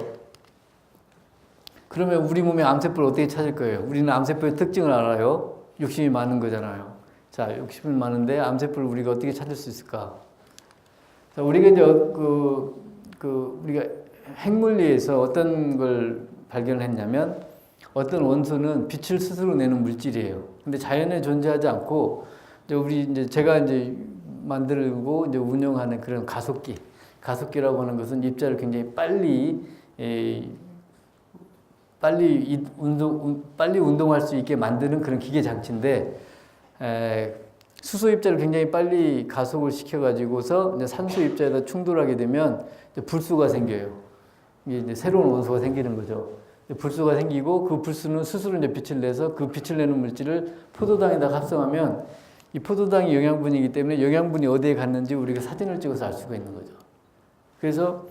그러면 우리 몸의 암세포를 어떻게 찾을 거예요? 우리는 암세포의 특징을 알아요. 욕심이 많은 거잖아요. 자, 욕심이 많은데 암세포를 우리가 어떻게 찾을 수 있을까? 자, 우리가 이제 우리가 핵물리에서 어떤 걸 발견했냐면 어떤 원소는 빛을 스스로 내는 물질이에요. 근데 자연에 존재하지 않고 제가 이제 만들고 이제 운영하는 그런 가속기라고 하는 것은 입자를 굉장히 빨리 운동할 수 있게 만드는 그런 기계 장치인데 수소 입자를 굉장히 빨리 가속을 시켜가지고서 이제 산소 입자에다 충돌하게 되면 이제 불수가 생겨요. 이게 이제 새로운 원소가 생기는 거죠. 불수가 생기고 그 불수는 스스로 이제 빛을 내서 그 빛을 내는 물질을 포도당에다 합성하면 이 포도당이 영양분이기 때문에 영양분이 어디에 갔는지 우리가 사진을 찍어서 알 수가 있는 거죠. 그래서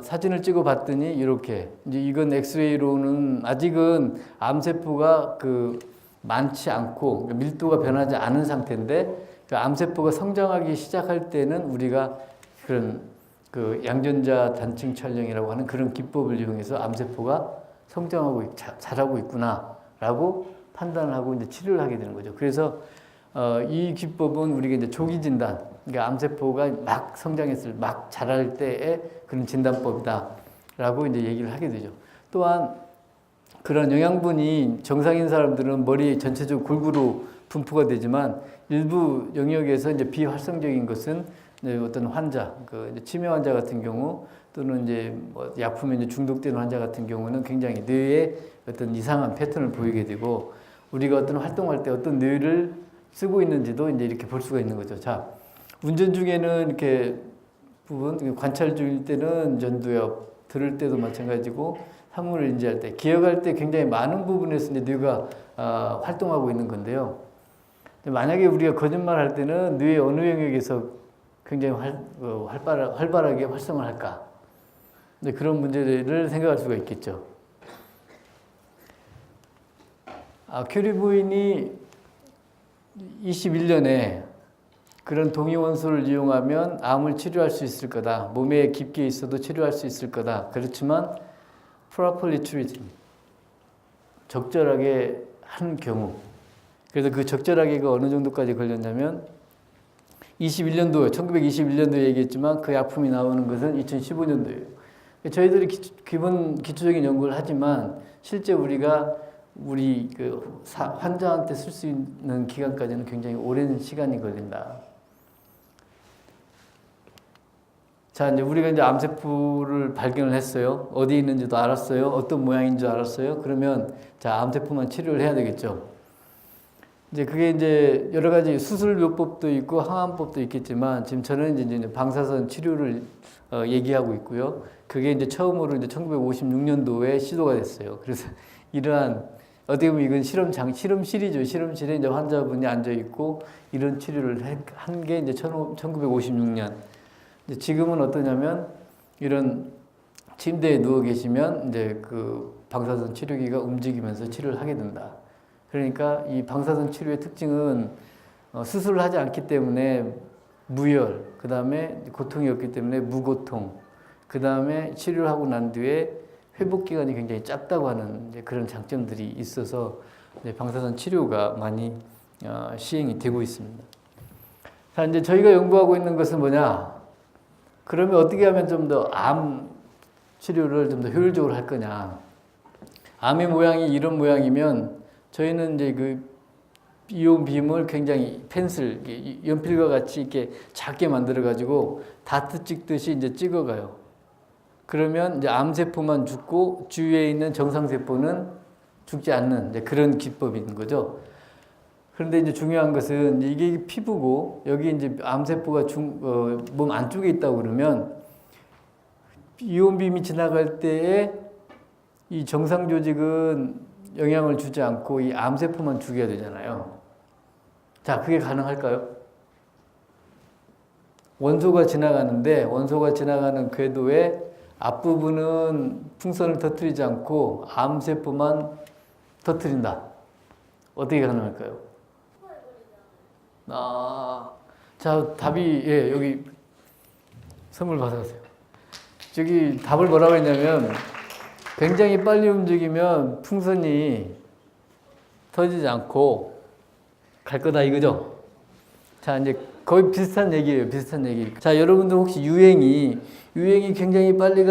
사진을 찍어 봤더니 이렇게 이제 이건 엑스레이로는 아직은 암세포가 많지 않고 밀도가 변하지 않은 상태인데 암세포가 성장하기 시작할 때는 우리가 그런 양전자 단층 촬영이라고 하는 그런 기법을 이용해서 암세포가 성장하고 자라고 있구나라고 판단하고 이제 치료를 하게 되는 거죠. 그래서 이 기법은 우리가 이제 조기 진단, 그러니까 암세포가 막 막 자랄 때의 그런 진단법이다라고 이제 얘기를 하게 되죠. 또한 그런 영양분이 정상인 사람들은 머리 전체적으로 골고루 분포가 되지만 일부 영역에서 이제 비활성적인 것은 어떤 환자, 치매 환자 같은 경우 또는 이제 뭐 약품에 이제 중독된 환자 같은 경우는 굉장히 뇌에 어떤 이상한 패턴을 보이게 되고 우리가 어떤 활동할 때 어떤 뇌를 쓰고 있는지도 이제 이렇게 볼 수가 있는 거죠. 자, 운전 중에는 이렇게 관찰 중일 때는 전두엽, 들을 때도 마찬가지고 사물을 인지할 때, 기억할 때 굉장히 많은 부분에서 이제 뇌가 활동하고 있는 건데요. 만약에 우리가 거짓말 할 때는 뇌의 어느 영역에서 굉장히 활발하게 활성을 할까? 그런 문제를 생각할 수가 있겠죠. 큐리 부인이 21년에 그런 동위원소를 이용하면 암을 치료할 수 있을 거다. 몸에 깊게 있어도 치료할 수 있을 거다. 그렇지만 properly treated, 적절하게 한 경우. 그래서 그 적절하게가 어느 정도까지 걸렸냐면 1921년도 얘기했지만 그 약품이 나오는 것은 2015년도예요. 저희들이 기초적인 연구를 하지만 실제 우리가 환자한테 쓸 수 있는 기간까지는 굉장히 오랜 시간이 걸린다. 자, 이제 우리가 이제 암세포를 발견을 했어요. 어디 있는지도 알았어요. 어떤 모양인 줄 알았어요. 그러면 자, 암세포만 치료를 해야 되겠죠. 이제 그게 이제 여러 가지 수술요법도 있고 항암법도 있겠지만 지금 저는 이제 방사선 치료를 얘기하고 있고요. 그게 이제 처음으로 이제 1956년도에 시도가 됐어요. 그래서 이러한 어떻게 보면 이건 실험실이죠. 실험실에 이제 환자분이 앉아 있고 이런 치료를 한 게 이제 1956년. 지금은 어떠냐면 이런 침대에 누워 계시면 이제 그 방사선 치료기가 움직이면서 치료를 하게 된다. 그러니까 이 방사선 치료의 특징은 수술을 하지 않기 때문에 무열, 그 다음에 고통이 없기 때문에 무고통, 그 다음에 치료를 하고 난 뒤에 회복 기간이 굉장히 짧다고 하는 이제 그런 장점들이 있어서 이제 방사선 치료가 많이 시행이 되고 있습니다. 자, 이제 저희가 연구하고 있는 것은 뭐냐? 그러면 어떻게 하면 좀 더 암 치료를 좀 더 효율적으로 할 거냐? 암의 모양이 이런 모양이면 저희는 이제 그 이온 빔을 굉장히 펜슬, 연필과 같이 이렇게 작게 만들어 가지고 다트 찍듯이 이제 찍어가요. 그러면 이제 암세포만 죽고 주위에 있는 정상세포는 죽지 않는 이제 그런 기법인 거죠. 그런데 이제 중요한 것은 이게 피부고 여기 이제 암세포가 몸 안쪽에 있다고 그러면 이온빔이 지나갈 때에 이 정상 조직은 영향을 주지 않고 이 암세포만 죽여야 되잖아요. 자, 그게 가능할까요? 원소가 지나가는데 원소가 지나가는 궤도의 앞부분은 풍선을 터뜨리지 않고 암세포만 터뜨린다. 어떻게 가능할까요? 자, 답이, 예, 여기 선물 받아가세요. 저기 답을 뭐라고 했냐면 굉장히 빨리 움직이면 풍선이 터지지 않고 갈 거다 이거죠. 자, 이제 거의 비슷한 얘기예요. 비슷한 얘기. 자, 여러분들 혹시 유행이 굉장히 빨리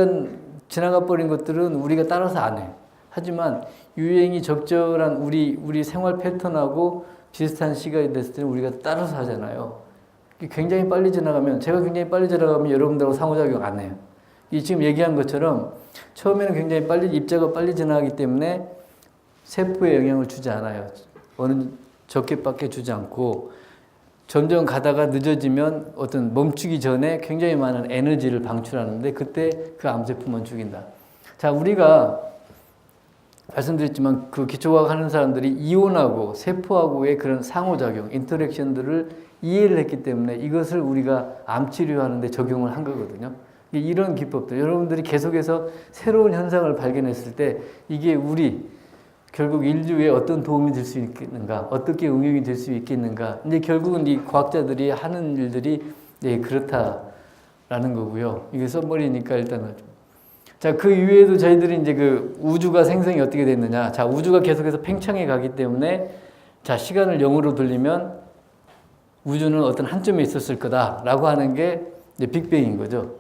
지나가 버린 것들은 우리가 따라서 안 해. 하지만 유행이 적절한 우리 생활 패턴하고 비슷한 시간이 됐을 때는 우리가 따라서 하잖아요. 굉장히 빨리 지나가면, 제가 굉장히 빨리 지나가면 여러분들하고 상호작용 안 해요. 이 지금 얘기한 것처럼 처음에는 굉장히 입자가 빨리 지나가기 때문에 세포에 영향을 주지 않아요. 어느 적게밖에 주지 않고 점점 가다가 늦어지면 어떤 멈추기 전에 굉장히 많은 에너지를 방출하는데 그때 그 암세포만 죽인다. 자, 우리가 말씀드렸지만 그 기초과학 하는 사람들이 이온하고 세포하고의 그런 상호작용, 인터랙션들을 이해를 했기 때문에 이것을 우리가 암 치료하는데 적용을 한 거거든요. 이런 기법들, 여러분들이 계속해서 새로운 현상을 발견했을 때 이게 결국 인류에 어떤 도움이 될 수 있겠는가, 어떻게 응용이 될 수 있겠는가. 이제 결국은 이 과학자들이 하는 일들이 그렇다라는 거고요. 이게 썸머리니까 일단은. 자, 그 이외에도 저희들이 이제 그 우주가 생성이 어떻게 됐느냐. 자, 우주가 계속해서 팽창해 가기 때문에 자, 시간을 0으로 돌리면 우주는 어떤 한 점에 있었을 거다라고 하는 게 이제 빅뱅인 거죠.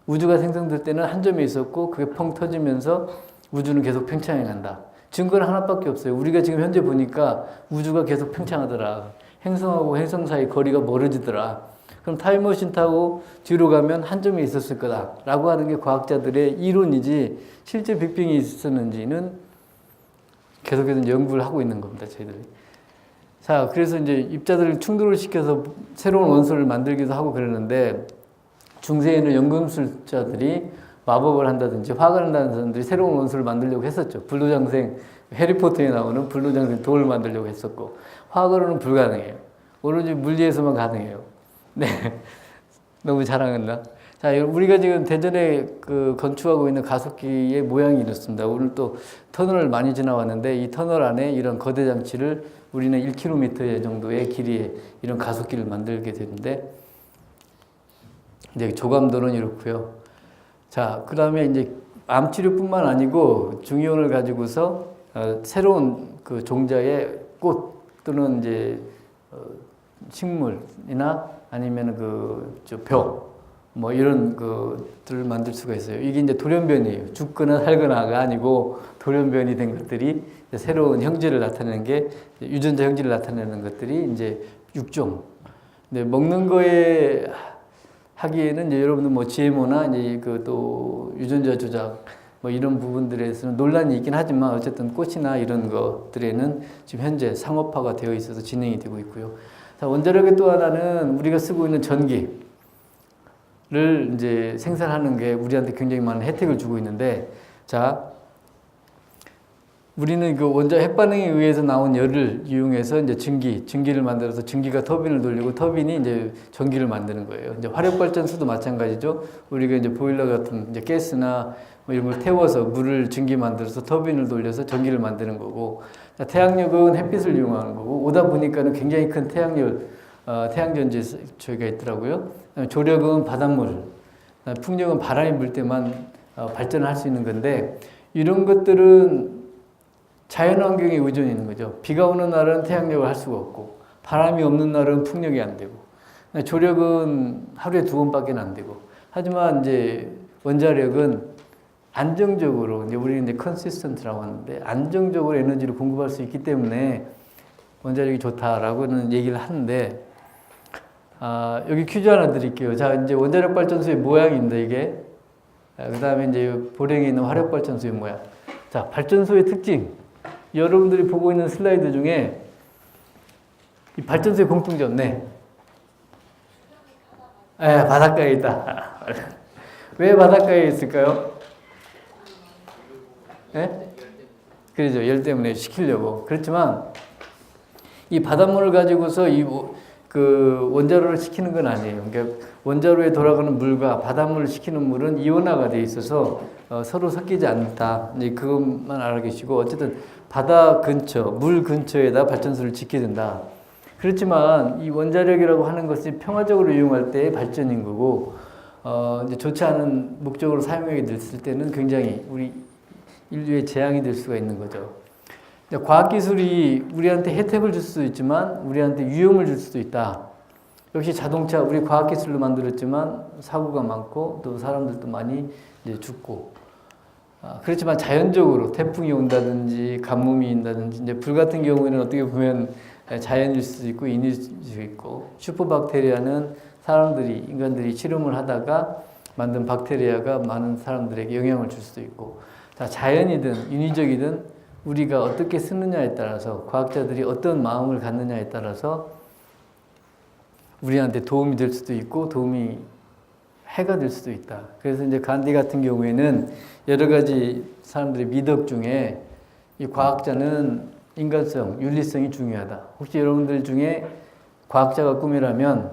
우주가 생성될 때는 한 점에 있었고 그게 펑 터지면서 우주는 계속 팽창해 간다. 증거는 하나밖에 없어요. 우리가 지금 현재 보니까 우주가 계속 팽창하더라. 행성하고 행성 사이 거리가 멀어지더라. 그럼 타임머신 타고 뒤로 가면 한 점에 있었을 거다라고 하는 게 과학자들의 이론이지 실제 빅뱅이 있었는지는 계속해서 연구를 하고 있는 겁니다. 저희들이. 자, 그래서 이제 입자들을 충돌을 시켜서 새로운 원소를 만들기도 하고 그러는데 중세에 있는 연금술자들이 마법을 한다든지 화가를 한다는 사람들이 새로운 원소를 만들려고 했었죠. 불로장생, 해리포터에 나오는 불로장생 돌을 만들려고 했었고 화가로는 불가능해요. 오로지 물리에서만 가능해요. 네, 너무 자랑했나? 자, 우리가 지금 대전에 건축하고 있는 가속기의 모양이 이렇습니다. 오늘 또 터널을 많이 지나왔는데 이 터널 안에 이런 거대 장치를 우리는 1km 정도의 길이의 이런 가속기를 만들게 되는데 이제 조감도는 이렇고요. 자, 그 다음에 이제 암 치료뿐만 아니고 중이온을 가지고서 새로운 그 종자의 꽃 또는 이제 식물이나 아니면 벽 뭐 이런 것들을 만들 수가 있어요. 이게 이제 돌연변이에요. 죽거나 살거나가 아니고 돌연변이 된 것들이 새로운 형질을 나타내는 게 유전자 형질을 나타내는 것들이 이제 육종. 근데 먹는 거에 하기에는 이제 여러분들 뭐 GMO나 이제 그 또 유전자 조작 뭐 이런 부분들에서는 논란이 있긴 하지만 어쨌든 꽃이나 이런 것들에는 지금 현재 상업화가 되어 있어서 진행이 되고 있고요. 자, 원자력의 또 하나는 우리가 쓰고 있는 전기를 이제 생산하는 게 우리한테 굉장히 많은 혜택을 주고 있는데, 자, 우리는 그 원자 핵반응에 의해서 나온 열을 이용해서 이제 증기를 만들어서 증기가 터빈을 돌리고 터빈이 이제 전기를 만드는 거예요. 이제 화력발전소도 마찬가지죠. 우리가 이제 보일러 같은 이제 가스나 뭐 이런 걸 태워서 물을 증기 만들어서 터빈을 돌려서 전기를 만드는 거고, 태양력은 햇빛을 이용하는 거고, 오다 보니까는 굉장히 큰 태양전지 저희가 있더라고요. 조력은 바닷물, 풍력은 바람이 불 때만 발전할 수 있는 건데, 이런 것들은 자연환경에 의존이 있는 거죠. 비가 오는 날은 태양력을 할 수가 없고, 바람이 없는 날은 풍력이 안 되고, 조력은 하루에 2번밖에 안 되고, 하지만 이제 원자력은 안정적으로, 이제 우리는 이제 컨시스턴트라고 하는데, 안정적으로 에너지를 공급할 수 있기 때문에 원자력이 좋다라고는 얘기를 하는데, 여기 퀴즈 하나 드릴게요. 자, 이제 원자력 발전소의 모양입니다, 이게. 그 다음에 이제 보령에 있는 화력 발전소의 모양. 자, 발전소의 특징. 여러분들이 보고 있는 슬라이드 중에 이 발전소의 공통점, 네. 바닷가에 있다. 왜 바닷가에 있을까요? 네? 그러죠. 열 때문에 식히려고. 그렇지만 이 바닷물을 가지고서 그 원자로를 식히는 건 아니에요. 그러니까 원자로에 돌아가는 물과 바닷물을 식히는 물은 이온화가 되어 있어서 서로 섞이지 않다. 이제 그것만 알아계시고, 어쨌든 바다 근처, 물 근처에다 발전소를 짓게 된다. 그렇지만 이 원자력이라고 하는 것이 평화적으로 이용할 때의 발전인 거고, 이제 좋지 않은 목적으로 사용하게 됐을 때는 굉장히 우리 인류의 재앙이 될 수가 있는 거죠. 과학기술이 우리한테 혜택을 줄 수도 있지만 우리한테 위험을 줄 수도 있다. 역시 자동차, 우리 과학기술로 만들었지만 사고가 많고 또 사람들도 많이 이제 죽고, 그렇지만 자연적으로 태풍이 온다든지 가뭄이 온다든지, 이제 불 같은 경우에는 어떻게 보면 자연일 수도 있고 인일 수도 있고, 슈퍼박테리아는 인간들이 실험을 하다가 만든 박테리아가 많은 사람들에게 영향을 줄 수도 있고, 자연이든 인위적이든 우리가 어떻게 쓰느냐에 따라서, 과학자들이 어떤 마음을 갖느냐에 따라서 우리한테 도움이 될 수도 있고 해가 될 수도 있다. 그래서 이제 간디 같은 경우에는 여러 가지 사람들의 미덕 중에 이 과학자는 인간성, 윤리성이 중요하다. 혹시 여러분들 중에 과학자가 꿈이라면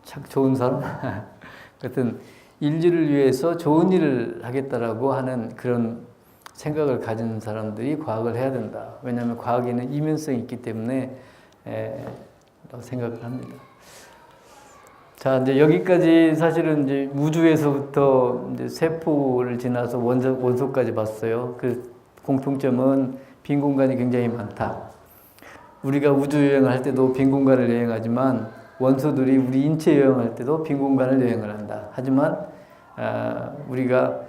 참 좋은 사람? 하여튼 인류를 위해서 좋은 일을 하겠다라고 하는 그런 생각을 가진 사람들이 과학을 해야 된다. 왜냐하면 과학에는 이면성이 있기 때문에 생각을 합니다. 자, 이제 여기까지 사실은 이제 우주에서부터 이제 세포를 지나서 원소까지 봤어요. 그 공통점은 빈 공간이 굉장히 많다. 우리가 우주 여행을 할 때도 빈 공간을 여행하지만 원소들이 우리 인체 여행할 때도 빈 공간을 여행을 한다. 하지만 우리가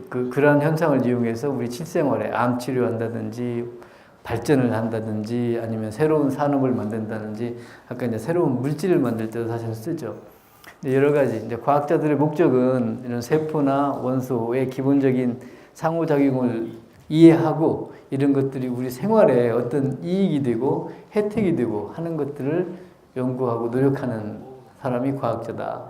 그러한 현상을 이용해서 우리 실생활에 암 치료한다든지 발전을 한다든지 아니면 새로운 산업을 만든다든지, 아까 이제 새로운 물질을 만들 때도 사실 쓰죠. 여러 가지 이제 과학자들의 목적은 이런 세포나 원소의 기본적인 상호작용을 이해하고 이런 것들이 우리 생활에 어떤 이익이 되고 혜택이 되고 하는 것들을 연구하고 노력하는 사람이 과학자다.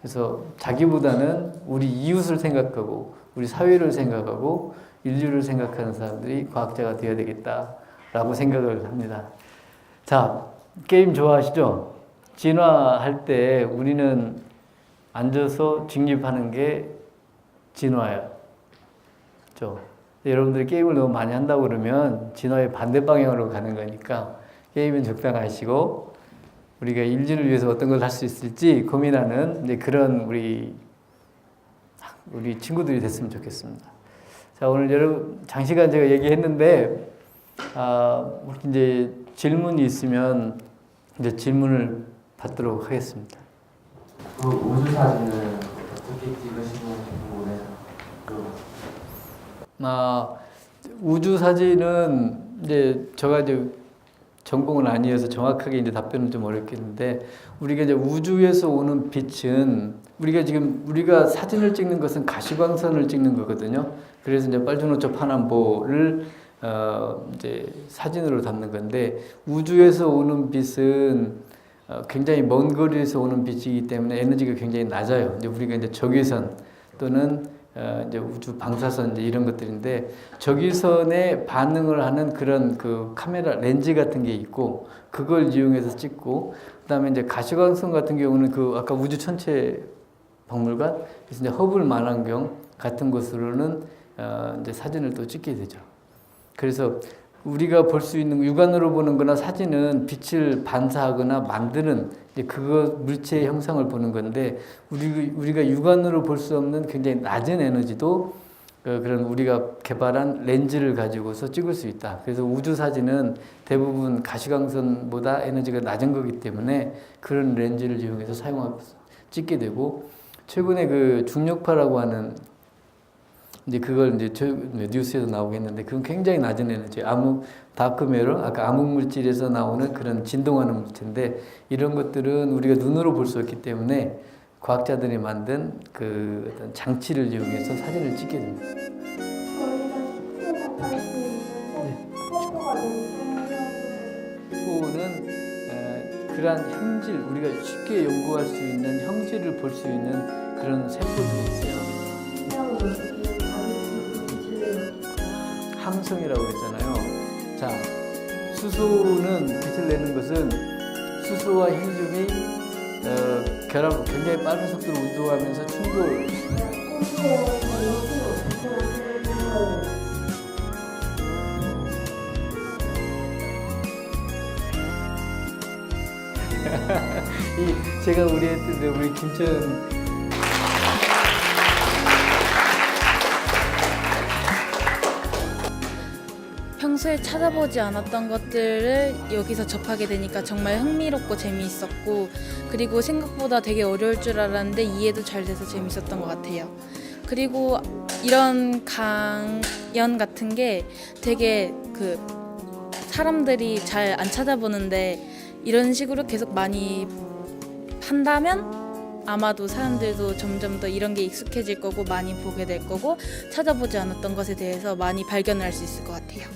그래서 자기보다는 우리 이웃을 생각하고 우리 사회를 생각하고 인류를 생각하는 사람들이 과학자가 되어야 되겠다라고 생각을 합니다. 자, 게임 좋아하시죠? 진화할 때 우리는 앉아서 직립하는 게 진화예요. 그렇죠? 여러분들이 게임을 너무 많이 한다고 그러면 진화의 반대 방향으로 가는 거니까 게임은 적당하시고, 우리가 인류를 위해서 어떤 걸 할 수 있을지 고민하는 이제 그런 우리 친구들이 됐으면 좋겠습니다. 자, 오늘 여러분 장시간 제가 얘기했는데, 이제 질문이 있으면 이제 질문을 받도록 하겠습니다. 그 우주 사진을 어떻게 찍으시는지 궁금해서. 우주 사진은 이제 제가 이제 전공은 아니어서 정확하게 이제 답변은 좀 어렵겠는데, 우리가 이제 우주에서 오는 빛은 우리가 사진을 찍는 것은 가시광선을 찍는 거거든요. 그래서 이제 빨주노초 파남보를 이제 사진으로 담는 건데, 우주에서 오는 빛은 굉장히 먼 거리에서 오는 빛이기 때문에 에너지가 굉장히 낮아요. 이제 우리가 이제 적외선 또는 이제 우주 방사선 이제 이런 것들인데, 적외선에 반응을 하는 그런 그 카메라 렌즈 같은 게 있고, 그걸 이용해서 찍고, 그다음에 이제 가시광선 같은 경우는 그 아까 우주 천체 박물관, 그래서 이제 허블 만환경 같은 곳으로는 이제 사진을 또 찍게 되죠. 그래서 우리가 볼 수 있는 육안으로 보는 거나 사진은 빛을 반사하거나 만드는 이제 그거 물체의 형상을 보는 건데, 우리가 육안으로 볼 수 없는 굉장히 낮은 에너지도 그런 우리가 개발한 렌즈를 가지고서 찍을 수 있다. 그래서 우주 사진은 대부분 가시광선보다 에너지가 낮은 거기 때문에 그런 렌즈를 이용해서 사용하고 찍게 되고, 최근에 그 중력파라고 하는 이제 그걸 이제 뉴스에도 나오겠는데, 그건 굉장히 낮은 에너지, 다크매러, 아까 암흑 물질에서 나오는 그런 진동하는 물체인데, 이런 것들은 우리가 눈으로 볼 수 없기 때문에 과학자들이 만든 그 어떤 장치를 이용해서 사진을 찍게 됩니다. 스포는 그러한 형질, 우리가 쉽게 연구할 수 있는 형질을 볼 수 있는 그런 세포들이 있어요. 함성이라고 그랬잖아요. 자, 수소는 빛을 내는 것은 수소와 헬륨이 결합, 굉장히 빠른 속도로 운동하면서 충돌. 제가 우리 했던데 우리 김천 평소에 찾아보지 않았던 것들을 여기서 접하게 되니까 정말 흥미롭고 재미있었고, 그리고 생각보다 되게 어려울 줄 알았는데 이해도 잘 돼서 재밌었던 것 같아요. 그리고 이런 강연 같은 게 되게 그 사람들이 잘 안 찾아보는데, 이런 식으로 계속 많이 한다면 아마도 사람들도 점점 더 이런 게 익숙해질 거고 많이 보게 될 거고, 찾아보지 않았던 것에 대해서 많이 발견할 수 있을 것 같아요.